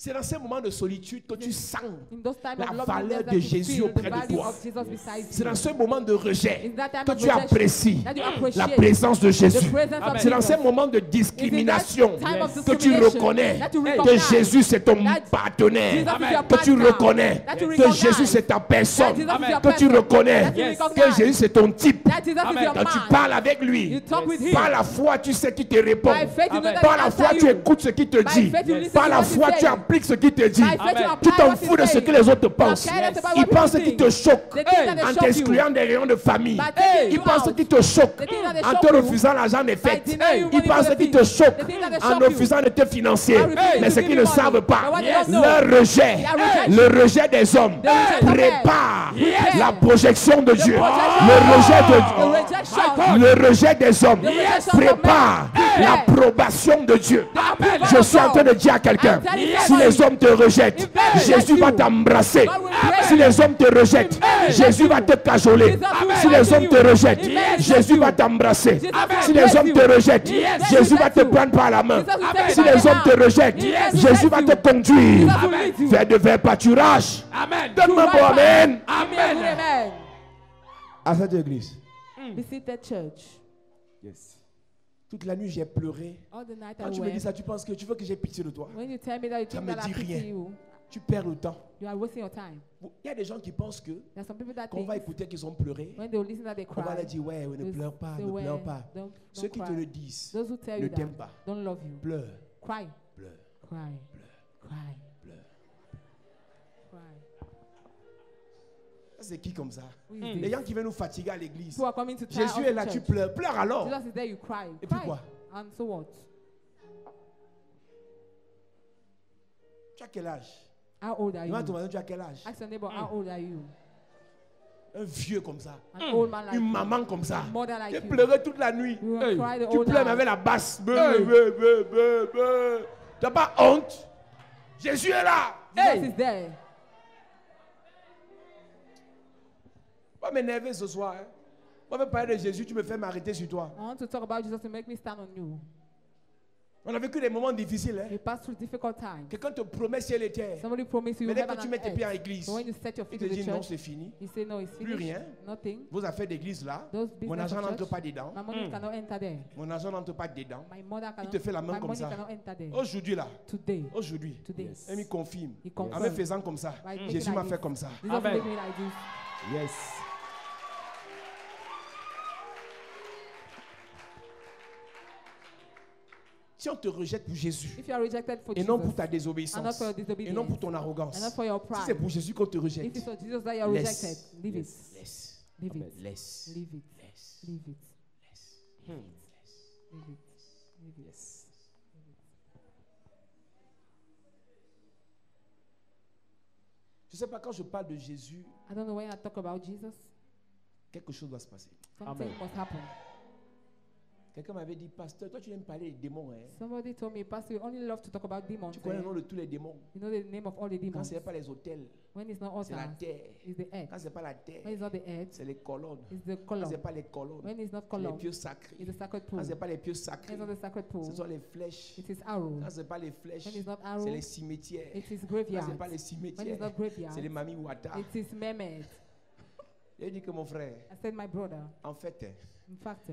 C'est dans ces moments de solitude que tu sens In those times la of valeur loneliness de that you Jésus feel the auprès de value toi. of Jesus beside C'est dans you. ce moment de rejet In that time que of tu rejection, apprécies that you la appreciate présence de Jésus. the presence of C'est dans ces Jesus. moments de discrimination It's in that time of que tu discrimination reconnais that you que recognize Jésus c'est ton that partenaire, Jesus is your que tu partner, reconnais that you que recognize Jésus c'est ta personne, that Jesus is your que tu person, reconnais that you que recognize Jésus c'est ton type. that Jesus is your Quand tu man. parles avec lui, You talk with him. par la foi tu sais qui te répond. By faith, you know that Par he la foi answers tu you. écoutes ce qu'il te By dit. faith, you listen Par to la what he foi tu says. appliques ce qu'il te dit. By faith, you apply Tu t'en what he fous de ce says. que les autres You pensent. don't care about Ils what pensent people qu'ils think. te choquent They think that they en shock you. t'excluant des réunions de famille. By taking Ils you pensent out. qu'ils te choquent They think that they en shock te you. refusant l'argent des fêtes. denying you Ils money for pensent the qu'ils things. te choquent They think that they en shock you. refusant de te financer. By refusing Mais to ce give qu'ils you ne money. savent pas, But what they don't know, leur rejet, their rejection, le rejet des hommes, the rejection of men, prépare prepare la projection de Dieu. projection Le of rejet God, de the rejection, le rejet des hommes the rejection of prépare men, l'approbation de Dieu. approval Je of suis en God. train de dire à quelqu'un, I'm telling si somebody, les hommes te rejettent, if they reject Jésus va you, t'embrasser. God will bless Si les hommes te rejettent, reject Jésus you, va te cajoler. Jesus will Si les bless hommes you. te rejettent, If they reject Jésus you, va t'embrasser. Jesus will Si les bless hommes you. te rejettent, Yes, Jésus va bless te you. prendre par la main. Jesus will take Si you by les the hommes te hand. rejettent, Yes, will Jésus bless va you. te conduire Jesus will lead you. vers de verts pâturages. Donne-moi un bon amen. Amen. À cette église. Be seated, church. Yes. Toute la nuit, j'ai pleuré. All the night Quand I tu me dis wept. ça, tu penses que tu veux que j'ai pitié de toi. When you tell me that you Ça think me that I dit pity rien. you, Tu perds le temps. You are wasting your time. Il y a des gens qui pensent que There are some people that quand on think va écouter qu'ils ont pleuré, when they listen that they on va leur cry, dire ouais, ne they'll pleure pas, say, ne well, pleure pas. don't Ceux qui te cry. le disent Those who tell ne you t'aiment that pas. don't love you. Pleure, Cry, pleure, cry, cry, pleure. cry. Ça, c'est qui comme ça? Who is Les this? gens qui viennent nous fatiguer à l'église. Who are coming to tire Jésus us est in là, tu church. pleures. Pleure alors. Jesus is there, you cry. Et puis Cry. quoi? And so what? Tu as quel âge? How old are Demande à ton you? voisin, tu as quel âge? Ask your neighbor, how old are you? Un vieux comme ça. An old man like Une you. maman comme ça. A mother like Tu you. pleurais toute la nuit. You will cry the Tu whole pleures night. avec la basse. Hey. Tu n'as pas honte? Jésus est là. Jesus is there. Pas m'énerver ce soir. Hein. On va parler de Jésus, tu me fais m'arrêter sur toi. I want to talk about Jesus to make me stand on you. On a vécu des moments difficiles. Hein. You pass through difficult times. Quelqu'un te promet ciel et terre. Somebody promised you Mais dès heaven que tu and mets tes pieds à earth. l'église, But when you set your il feet te to the dit non, church, c'est fini. you say no, it's Plus finished. rien. Nothing. Vos affaires d'église là, Those mon business argent of n'entre church, pas dedans. my money cannot enter there. Mon argent n'entre pas dedans. My mother cannot. te fait la main my comme money ça. cannot enter there. Aujourd'hui là, Today. aujourd'hui, Today. il me confirme. He En me confirmed. faisant comme ça, By making Jésus like m'a this. fait comme ça. Jesus Amen. made me like this. Yes. Si on te rejette pour Jésus, If you are rejected for et Jesus, non pour ta and not désobéissance, for your et disobedience, non pour ton arrogance, and not for your si pride, c'est pour Jésus qu'on te if rejette, it's for Jesus that you are laisse. rejected, leave it. Laisse. Leave Amen. it. Laisse. Leave it. Laisse. Leave it. Laisse. Leave it. Leave it. Yes. Je ne sais pas, quand je parle de Jésus, I don't know when I talk about Jesus, quelque chose doit se passer. something Amen. must happen. Quelqu'un m'avait dit, pasteur, toi tu aimes parler des démons. Hein? Somebody told me, Pastor, you only love to talk about demons. Tu connais eh? le nom de tous les démons. You know the name of all the Quand demons. ce n'est pas les hôtels, When it's not c'est la altars, terre. it's the earth. Quand ce n'est pas la terre, When it's not the earth, c'est les colonnes. it's the Quand ce n'est column. pas les colonnes, When it's not c'est les column, pieux sacrés. it's the sacred Quand pool. ce n'est pas les pieux When sacrés, it's not the sacred ce pool, sont les flèches. it is arrow. Quand ce n'est pas les flèches, When it's not c'est arrow, les cimetières. it is Quand ce graveyard. n'est pas les When it's cimetières, not graveyard, c'est les mamies Wata. it is mermaid. J'ai dit que mon frère, I said, my brother, en fait, in fact,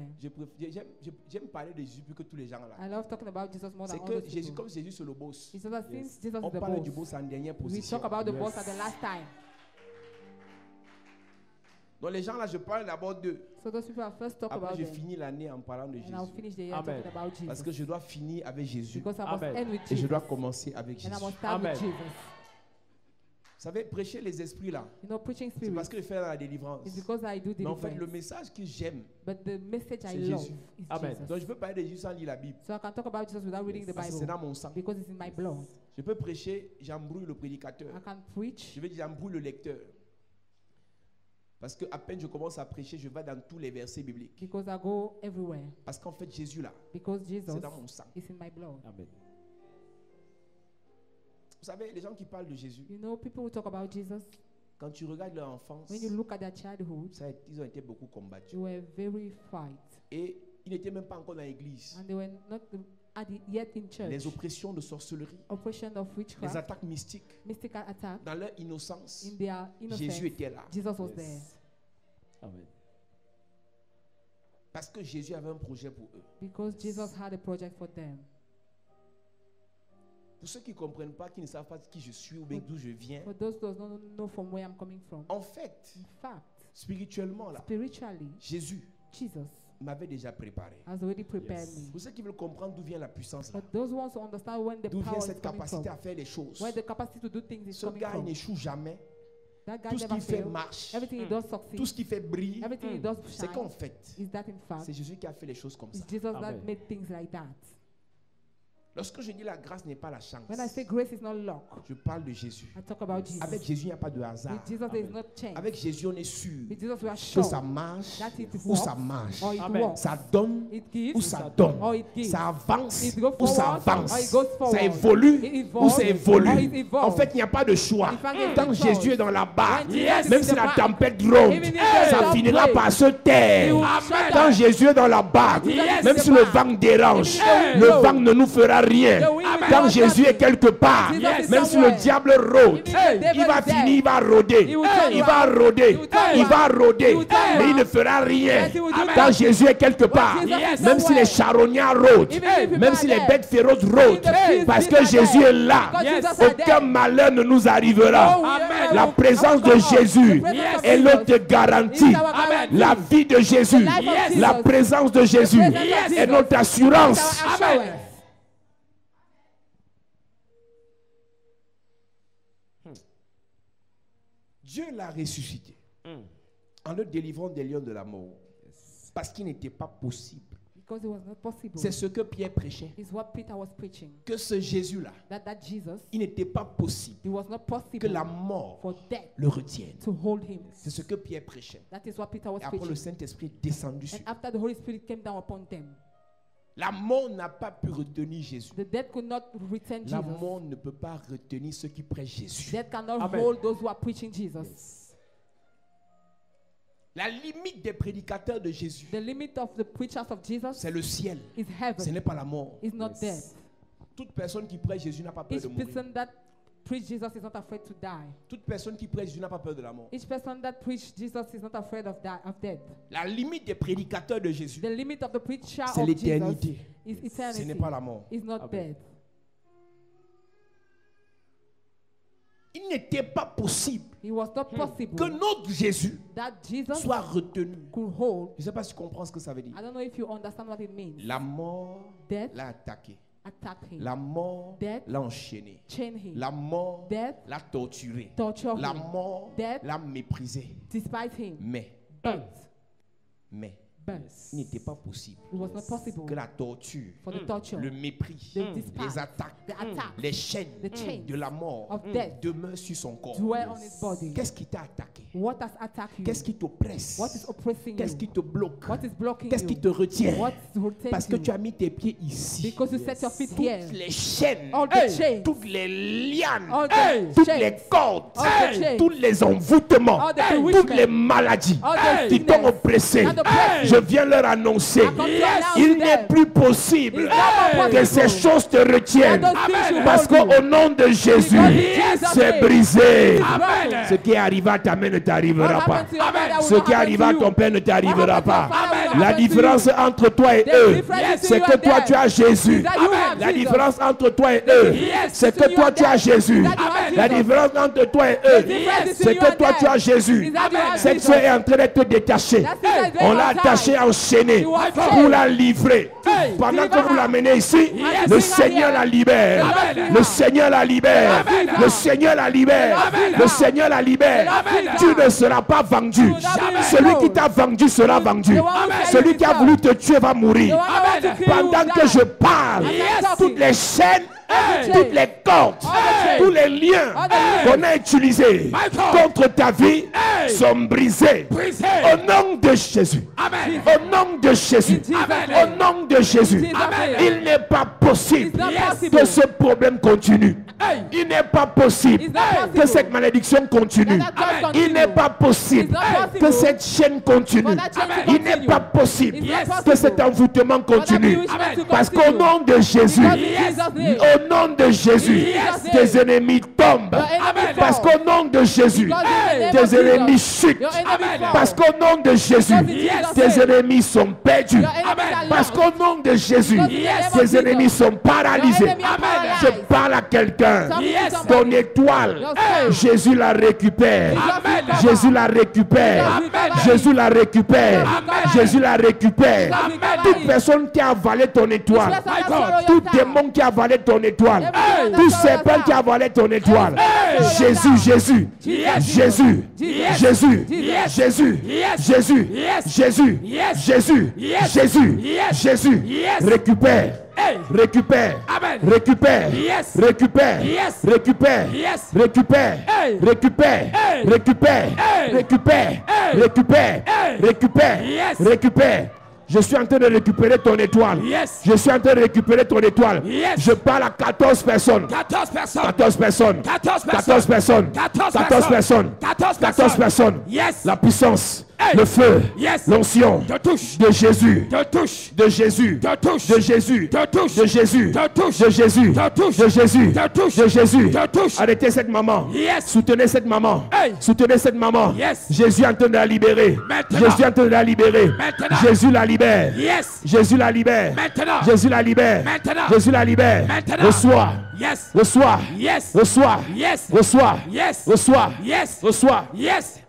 j'aime parler de Jésus plus que tous les gens là. I love talking about Jesus more C'est than all que those Jésus, people. comme Jésus c'est le boss, It's so that since Jesus on is the parle du boss, boss en dernière we position. talk about the Yes. boss at the last time. Donc les gens là, je parle d'abord d'eux. So those people, I first talk Après, about je them. finis l'année en parlant de And I'll Jésus. finish the year Amen. talking about Parce Jesus. que je dois finir avec Jésus. Because I must Amen. end with Et je Jesus. dois commencer avec And Jésus. I must start Amen. with Jesus. Vous savez, prêcher les esprits là, You know, preaching c'est spirit parce que je fais la délivrance. is because I do Mais en fait, le deliverance. message que j'aime, But the message I c'est love Jésus. is Amen. donc Jesus. je peux parler de Jésus sans lire la Bible. So I can talk about Jesus without reading the Parce que c'est Bible. dans mon sang. Because it's in my blood. Je peux prêcher, j'embrouille le prédicateur. I can preach. Je veux dire, j'embrouille le lecteur. Parce que à peine je commence à prêcher, je vais dans tous les versets bibliques. Because I go everywhere. Parce qu'en fait, Jésus là, Because Jesus c'est dans mon sang. is in my blood. Amen. Vous savez, les gens qui parlent de Jésus, You know, people who talk about Jesus, quand tu regardes leur enfance, when you look at their childhood, ils ont été beaucoup combattus. they were very fight. Et ils n'étaient même pas encore dans l'église. And they were not yet in church. Les oppressions de sorcellerie, Oppression of les witchcraft, attaques mystiques, mystical attack, dans leur innocence, in their innocence, Jésus était là. Jesus was there. Yes. Amen. Parce que Jésus avait un projet pour eux. Because Jesus had a project for them. Pour ceux qui ne comprennent pas, qui ne savent pas qui je suis ou bien d'où je viens, For those who don't know from where I'm coming from, en fait, in fact, spirituellement, là, spiritually, Jésus Jesus m'avait déjà préparé. has already prepared Yes. me. Pour ceux qui veulent comprendre d'où vient la puissance, là, But those who want to understand when the d'où vient power is cette coming from, capacité à faire les choses, where the capacity to do things is ce coming gars il from, n'échoue jamais. that guy Tout ce never qu'il fait fails. marche. Everything he does succeed. Tout ce qu'il fait brille. Everything he does C'est shine. qu'en fait, Is that in fact, c'est Jésus qui a fait les choses comme ça. it's Jesus that Amen. made things like that. Lorsque je dis la grâce n'est pas la chance, When I say grace is not luck, je parle de Jésus. I talk about Jesus. Avec Jésus, il n'y a pas de hasard. With Jesus, there is not change. Avec Jésus, on est sûr With Jesus, we are que sure ça marche that it ou works ça marche. or it Amen. works. Ça donne It gives ou ça donne. or it gives. Ça avance It goes ou ça forward avance. or it goes forward. Ça évolue It ou evolves ça or évolue. it evolves. En fait, il n'y a pas de choix. In fact, there's Tant no Jésus choice. est dans la barque, When Jesus même is si in la the tempête gronde, Even if the ça storm finira breaks, par se He taire. will shut Quand down. Jésus est dans la barque, Yes. même si le vent dérange, Even if le the vent ne nous fera rien. Quand Jésus est quelque part, même si le diable rôde, il va finir, il va rôder. Il va rôder. Il va rôder. Mais il ne fera rien. Quand Jésus est quelque part, même si les charognards rôdent, même si les bêtes féroces rôdent, parce que Jésus est là, aucun malheur ne nous arrivera. La présence de Jésus est notre garantie. La vie de Jésus, la présence de Jésus est notre assurance. Dieu l'a ressuscité en le délivrant des lions de la mort. Parce qu'il n'était pas possible. Because it was not possible. C'est ce que Pierre prêchait. Is what Peter was preaching. Que ce Jésus-là, That Jesus, il n'était pas possible it was not possible que la mort for death le retienne. to hold him. C'est ce que Pierre prêchait. That is what Peter was Et après, le preaching. Saint-Esprit est descendu sur And after the Holy Spirit came down upon them, la mort n'a pas pu retenir Jésus. the death could not retain La Jesus. mort ne peut pas retenir ceux qui prêchent Jésus. Death cannot Amen. hold those who are preaching Jesus. La limite des prédicateurs de Jésus, The limit of the preachers of Jesus c'est le ciel. is Ce heaven. n'est pas la mort. Is not death. Toute personne qui prêche Jésus n'a pas peur Each de mourir. person that preach Jesus is not afraid to die. Toute personne qui prêche Jésus n'a pas peur de la mort. Each person that preach Jesus is not afraid of death. La limite des prédicateurs de Jésus, The limit of the preacher c'est of Jesus l'éternité. is Ce eternity. n'est pas la mort. Is not death. Il n'était pas possible It was not possible que notre Jésus that Jesus soit retenu. could hold. Je ne sais pas si tu comprends ce que ça veut dire. I don't know if you understand what it means. La mort Death l'a attaqué. attacked him. La mort Death l'a enchaîné. chained him. La mort Death l'a torturé. tortured La him. mort Death l'a méprisé. despised him. Mais But il n'était pas possible it was not possible que la torture, for the torture, le mépris, the despise, les attaques, the attack, les chaînes the chains de la mort of death demeurent sur son corps. dwell on his body. Qu'est-ce qui t'a attaqué? What has attacked you? Qu'est-ce qui t'oppresse? What is oppressing Qu'est-ce you? qui te bloque? What is blocking Qu'est-ce qui you? te retient? What retains Parce que you? tu as mis tes pieds ici. Because you set your feet here. Toutes les chaînes, All the chains, toutes les lianes, all the toutes chains, les cordes, all the chains, tous les envoûtements, all the toutes bewitchment, les maladies all the qui t'ont sickness, oppressé. and oppressed Je viens leur annoncer, I come to announce il to n'est them, plus possible it's no more que ces possible choses te retiennent. that those things should Parce hold you. qu'au nom de Jésus, Because Jesus c'est name, brisé. Amen. Ce qui est arrivé à ta mère ne t'arrivera What pas. happened to your mother will Ce not qui est happen arrivé to à you. ton père ne t'arrivera What happened to pas. your father will not La happen to différence you. entre toi et The eux, difference c'est between que you and toi them tu as Jésus. is that you have La Jesus. différence entre toi et eux, c'est que toi tu as Jésus. that you have La Jesus. différence entre toi et eux, difference c'est between you que and toi tu them as Jésus. is that you have Cette Jesus. soeur est en train d'être détachée. That sister is On very l'a outside. attachée, enchaînée She was pour chained. la livrer. Pendant que vous l'amenez ici, Yes. le Seigneur la libère. Amen. Le Seigneur la libère. Amen. Le Seigneur la libère. Amen. Le Seigneur la libère. Amen. Tu ne seras pas vendu. Jamais. Celui qui t'a vendu sera vendu. Amen. Celui qui a voulu te tuer va mourir. The one who wants to kill you Pendant will que die. je parle, Yes. toutes les chaînes, Hey. toutes les cordes, Hey. tous les liens All the qu'on a utilisés contre ta vie sont brisés. Au nom de Jésus. Au nom de Jésus. Au nom de Jésus. Il n'est pas possible It's not possible. que ce problème continue. Il n'est pas possible It's not possible. que cette malédiction continue. That God Il continue. n'est pas possible It's not possible que cette chaîne continue. for that chain to Il n'est continue. pas possible It's not que possible cet envoûtement continue. bewitchment to Parce qu'au continue. nom de Jésus, Because in Jesus' name. au nom de Jésus, Jesus' tes ennemis tombent. Your enemy Parce fall. qu'au nom de Jésus, Because in the name of tes ennemis Jesus, chutent. your enemy fall. Parce qu'au nom de Jésus, Because in Jesus' tes name, ennemis sont perdus. your enemies are Parce lost. qu'au nom de Jésus, Because in the name of tes Jesus, ennemis sont paralysés. your enemy are paralyzed. Je parle à quelqu'un. Somebody, Ton somebody. étoile, Your star. Jésus la récupère. Amen. Jésus la récupère. Amen. Jésus la récupère. Amen. Jésus la récupère. Amen. Toute personne qui a avalé ton étoile, Which person has swallowed tout your star? démon qui a avalé ton étoile, Every tout demon that swallowed serpent your qui a star. avalé ton étoile, Every Jésus, demon Jésus, Jesus. Jésus, Jesus. Jésus, Jesus. Jésus, Jésus, Jésus, Jésus, Jésus, Jésus, récupère. Récupère, récupère, récupère, récupère, récupère, récupère, récupère, récupère, récupère, récupère, récupère. Je suis en train de récupérer ton étoile. Je suis en train de récupérer ton étoile. Je parle à 14 personnes. 14 personnes. 14 personnes. 14 personnes. 14 personnes. 14 personnes. La puissance. Hey. Le feu. Yes. L'onction. Te touche. De Jésus. Te touche. De Jésus. Te touche. De Jésus. Te touche. De Jésus. Te touche. De Jésus. Te touche. De Jésus. Te touche. De Jésus. Te touche. Arrêtez cette maman. Yes. Soutenez cette maman. Hey. Soutenez cette maman. Yes. Jésus est en train de la libérer. Maintenant. Jésus est en train de la libérer. Maintenant. Jésus la libère. Yes. Jésus la libère. Maintenant. Jésus la libère. Maintenant. Jésus la libère. Maintenant. Reçois. Yes. Reçois. Yes. Reçois. Yes. Reçois. Yes. Reçois. Yes. Reçois. Yes.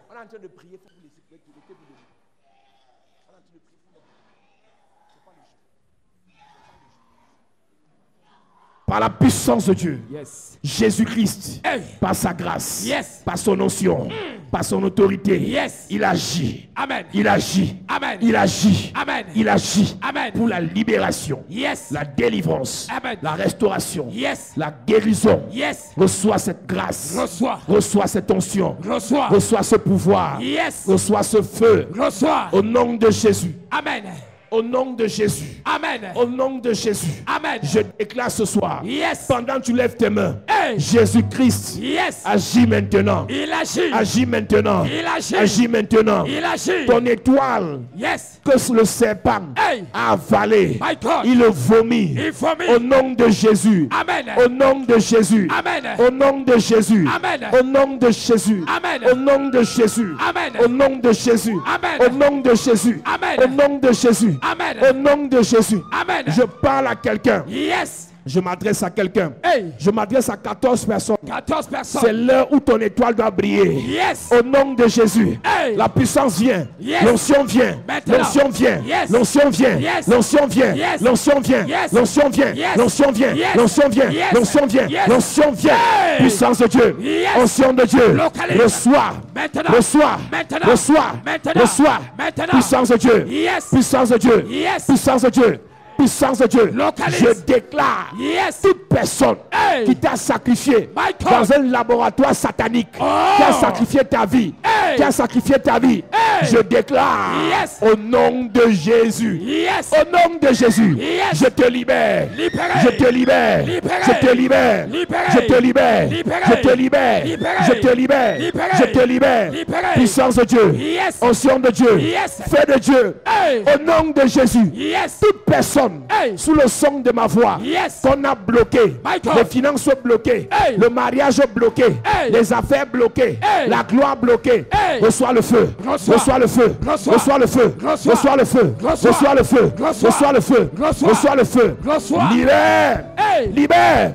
Par la puissance de Dieu. Yes. Jésus-Christ, Hey. par sa grâce, Yes. par son onction, par son autorité, Yes. il agit. Amen. Il agit. Amen. Il agit. Amen. Il agit Amen. pour la libération, Yes. la délivrance, Amen. la restauration, Yes. la guérison. Yes. Reçois cette grâce. Reçois. Reçois cette onction. Reçois. Reçois ce pouvoir. Yes. Reçois ce feu. Reçois. Au nom de Jésus. Amen. Au nom de Jésus. Amen. Au nom de Jésus. Amen. Je déclare ce soir. Yes. Pendant que tu lèves tes mains. Hey. Jésus-Christ. Yes. Agis maintenant. Il agit. Agis maintenant. Il agit. Agis maintenant. Il agit. Ton étoile Yes. que le serpent Hey. a avalé, My God. il le vomit. Il vomit. Au nom de Jésus. Amen. Au nom de Jésus. Amen. Au nom de Jésus. Amen. Au nom de Jésus. Amen. Au nom de Jésus. Amen. Au nom de Jésus. Amen. Au nom de Jésus. Amen. Au nom de Jésus. Amen. Au nom de Jésus. Amen. Je parle à quelqu'un. Yes. Je m'adresse à quelqu'un. Hey. Je m'adresse à 14 personnes. 14 C'est personnes. l'heure où ton étoile doit briller. Yes. Au nom de Jésus. Hey. La puissance vient. Yes. L'onction vient. Maintenant. L'onction vient. Yes. L'onction vient. Yes. L'onction vient. Yes. L'onction vient. Yes. L'onction vient. Yes. L'onction vient. Yes. L'onction vient. Yes. L'onction vient. Yes. L'onction vient. Hey. Puissance de Dieu. Yes. Onction de Dieu. Localise. Reçois. Maintenant. Reçois. Maintenant. Reçois. Maintenant. Reçois. Maintenant. Puissance de Dieu. Yes. Puissance de Dieu. Yes. Puissance de Dieu. Puissance de Dieu. Localise. Je déclare Yes. toute personne Hey. qui t'a sacrifié My God. dans un laboratoire satanique, Oh. qui a sacrifié ta vie, Hey. qui a sacrifié ta vie, Hey. je déclare Yes. au nom de Jésus. Yes. Au nom de Jésus, Yes. je te libère. Libéré. Je te libère. Libéré. Je te libère. Libéré. Je te libère. Libéré. Je te libère. Libéré. Je te libère. Libéré. Je te libère. Libéré. Puissance de Dieu. Yes. Onction de Dieu. Yes. Feu de Dieu. Hey. Au nom de Jésus. Yes. Toute personne Hey. sous le son de ma voix Yes. qu'on a bloqué, My God. les finances bloquées, Hey. le mariage bloqué, Hey. les affaires bloquées, Hey. la gloire bloquée, Hey. reçois le feu, Reçois. reçois le feu, Reçois. reçois le feu, Reçois. reçois le feu, Reçois. reçois le feu, Reçois. reçois le feu, Reçois. reçois le feu, Reçois. libère, Hey. libère,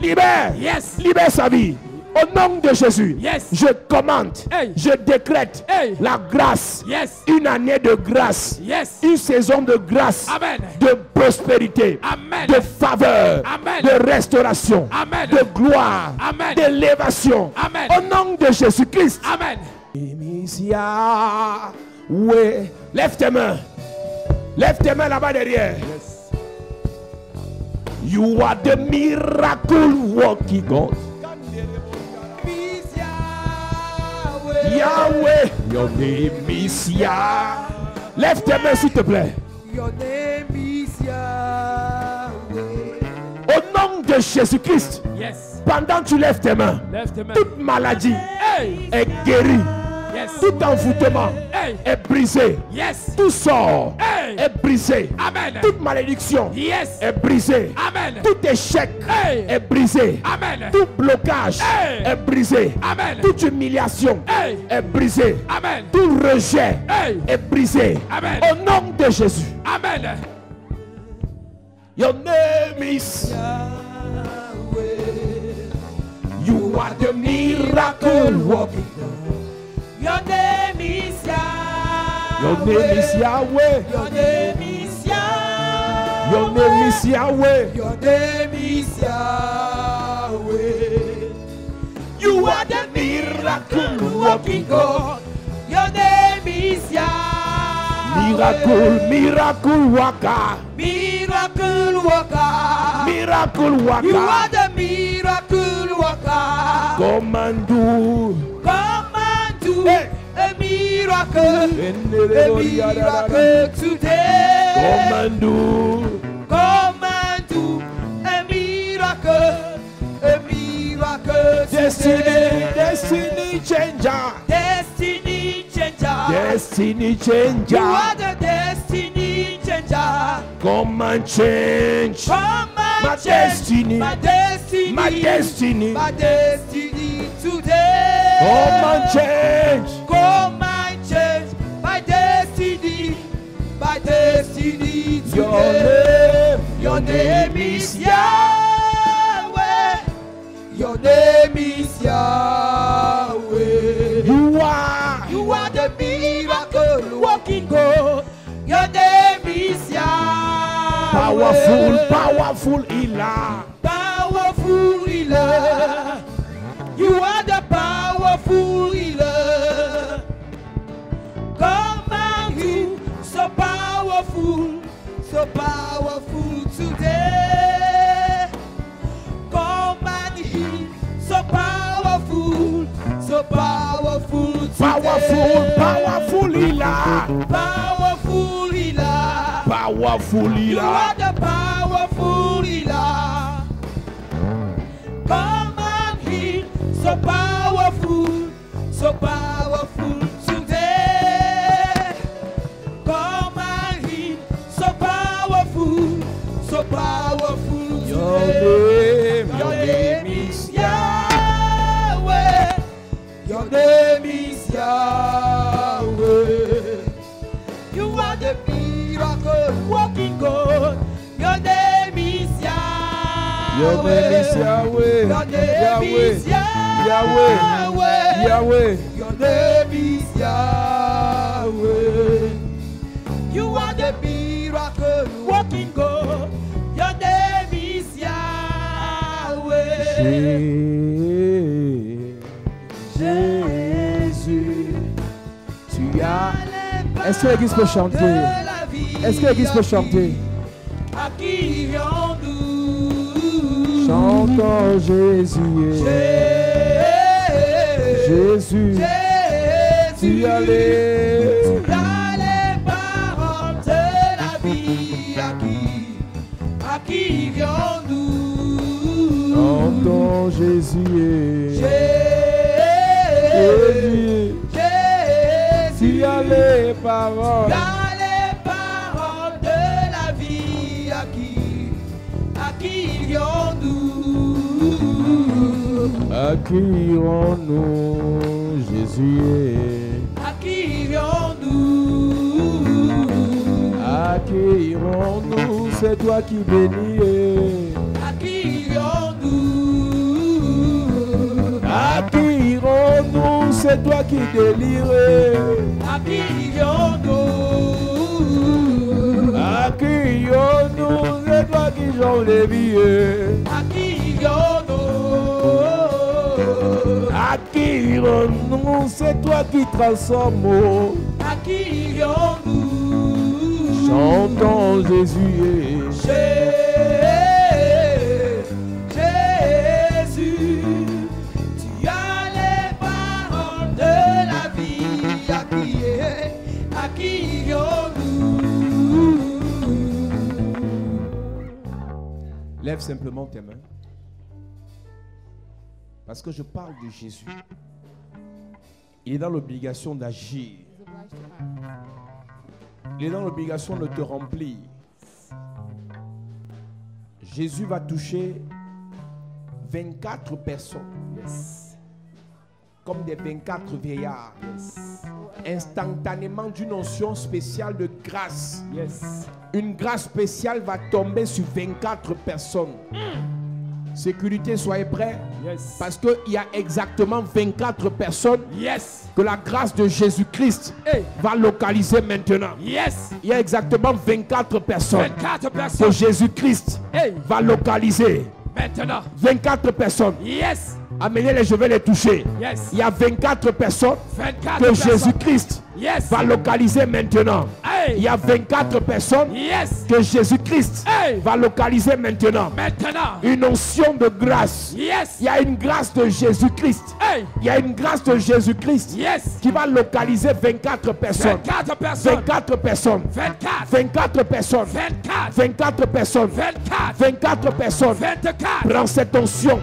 libère, Yes. libère sa vie. Au nom de Jésus, Yes. je commande, Hey. je décrète Hey. la grâce, Yes. une année de grâce, Yes. une saison de grâce, Amen. de prospérité, Amen. de faveur, Amen. de restauration, Amen. de gloire, Amen. d'élévation. Amen. Au nom de Jésus-Christ. Amen. Ouais. Lève tes mains. Lève tes mains là-bas derrière. You are the miracle working God. Yahweh, your name is Yah. Lève tes mains s'il te plaît. Your name is Yahweh. Au nom de Jésus-Christ, Yes. pendant que tu lèves tes mains, Lève tes mains. toute maladie Hey. est guérie. Yes. Tout envoûtement Hey. est brisé. Yes. Tout sort Hey. est brisé. Amen. Toute malédiction Yes. est brisée. Amen. Tout échec Hey. est brisé. Amen. Tout blocage Hey. est brisé. Amen. Toute humiliation Hey. est brisée. Amen. Tout rejet Hey. est brisé. Amen. Au nom de Jésus. Amen. Your name is You are the miracle working. Your name is Yahweh. Your name is Yahweh. Your name is Yahweh. Your name is Yahweh. Your name is Yahweh. You are the miracle working God. Your name is Yahweh. Miracle, miracle worker. Miracle worker. Miracle You are worker. the miracle worker. Come and do. Come and do Hey. a miracle. A miracle today. Come and do. Come and do a miracle. A miracle Destiny, today. destiny changer. Destiny changer. Destiny destiny You changer. are the destiny changer. Come and change Come and my change destiny. my destiny. My destiny. My destiny today. Come and change. Come and change my destiny. My destiny today. Your name is Yahweh. Your name is Yahweh. You are. You are the miracle working God. Your name is Yahweh. Powerful, powerful healer. Powerful healer. You are the powerful healer. Come and heal. So powerful today. Come and heal. So powerful today. Powerful, powerful healer. Powerful healer. Powerful You are healer. the powerful healer. Come and heal. So powerful today. Come and heal. So powerful Your today. name, Your name is Yahweh. Your name is Yahweh. You are the miracle working God. Your name is Yahweh. Your name is Yahweh. Your name Yahweh. is Yahweh. Yahweh. Your name is Yahweh. You are the miracle working God. Your name is Yahweh. Jésus, tu as. Est-ce que l'église peut chanter? Est-ce que l'église peut chanter? À qui nous Chantons Jésus. Jésus, tu as les. Tu as les paroles de la vie. À qui irions-nous? Chantons Jésus. Jésus, Tu as les paroles. tu as les paroles de la vie. À qui irions-nous? À qui irons-nous, Jésus? À qui irions-nous? À qui irons-nous? C'est toi qui bénis. À qui irions-nous? À qui irons-nous? C'est toi qui délires. À qui irions-nous? À qui irons-nous? C'est toi qui joues les billets. À qui irions-nous? À qui irons-nous? C'est toi qui transformes. À qui irions-nous? Chantons Jésus. Jésus, tu as les paroles de la vie. À qui irions-nous? Lève simplement tes mains. Parce que je parle de Jésus. Il est dans l'obligation d'agir. Il est dans l'obligation de te remplir. Jésus va toucher 24 personnes. Comme des 24 vieillards. Instantanément d'une onction spéciale de grâce. Une grâce spéciale va tomber sur 24 personnes. Sécurité, soyez prêts. Parce qu'il y a exactement 24 personnes que la grâce de Jésus-Christ va localiser maintenant. Il y a exactement 24 personnes que Jésus-Christ va localiser. Maintenant. 24 personnes. Amenez-les, je vais les toucher. Il y a 24 personnes que Jésus-Christ va localiser maintenant. Il y a 24 personnes que Jésus-Christ va localiser maintenant. Une onction de grâce. Il y a une grâce de Jésus-Christ. Il y a une grâce de Jésus-Christ qui va localiser 24 personnes. 24 personnes. 24 personnes. 24 personnes. 24 personnes. Prends cette onction.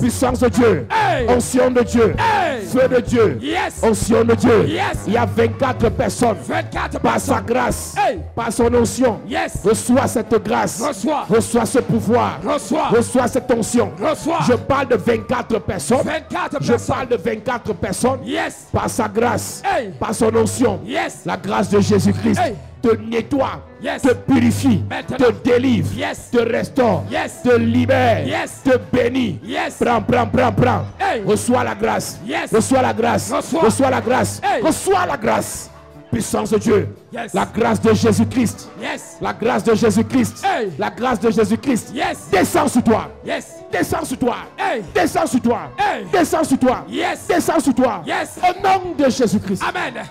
Puissance de Dieu. Onction de Dieu. Hey. Feu de Dieu. Yes. Onction de Dieu. Yes. Il y a 24 personnes. 24 Par sa personnes. grâce. Hey. Par son onction. Yes. Reçois cette grâce. Reçois. Reçois ce pouvoir. Reçois. Reçois cette onction. Reçois. Je parle de 24 personnes. 24 Je personnes. parle de 24 personnes. Yes. Par sa grâce. Hey. Par son onction. Yes. La grâce de Jésus-Christ Hey. te nettoie. Yes. Te purifie. Maintenant. Te délivre. Yes. Te restaure. Yes. Te libère. Yes. Te bénit. Yes. Prends. Hey. Reçois la grâce. Yes. Reçois la grâce. Reçois. Reçois la grâce. Hey. Reçois la grâce. Puissance de Dieu. Yes. La grâce de Jésus-Christ. Yes. La grâce de Jésus-Christ. Hey. La grâce de Jésus-Christ. Yes. Descends sur toi. Yes. Descends sur toi. Hey. Descends sur toi. Hey. Descends sur toi. Yes. Descends sur toi. Yes. Au nom de Jésus-Christ. Amen.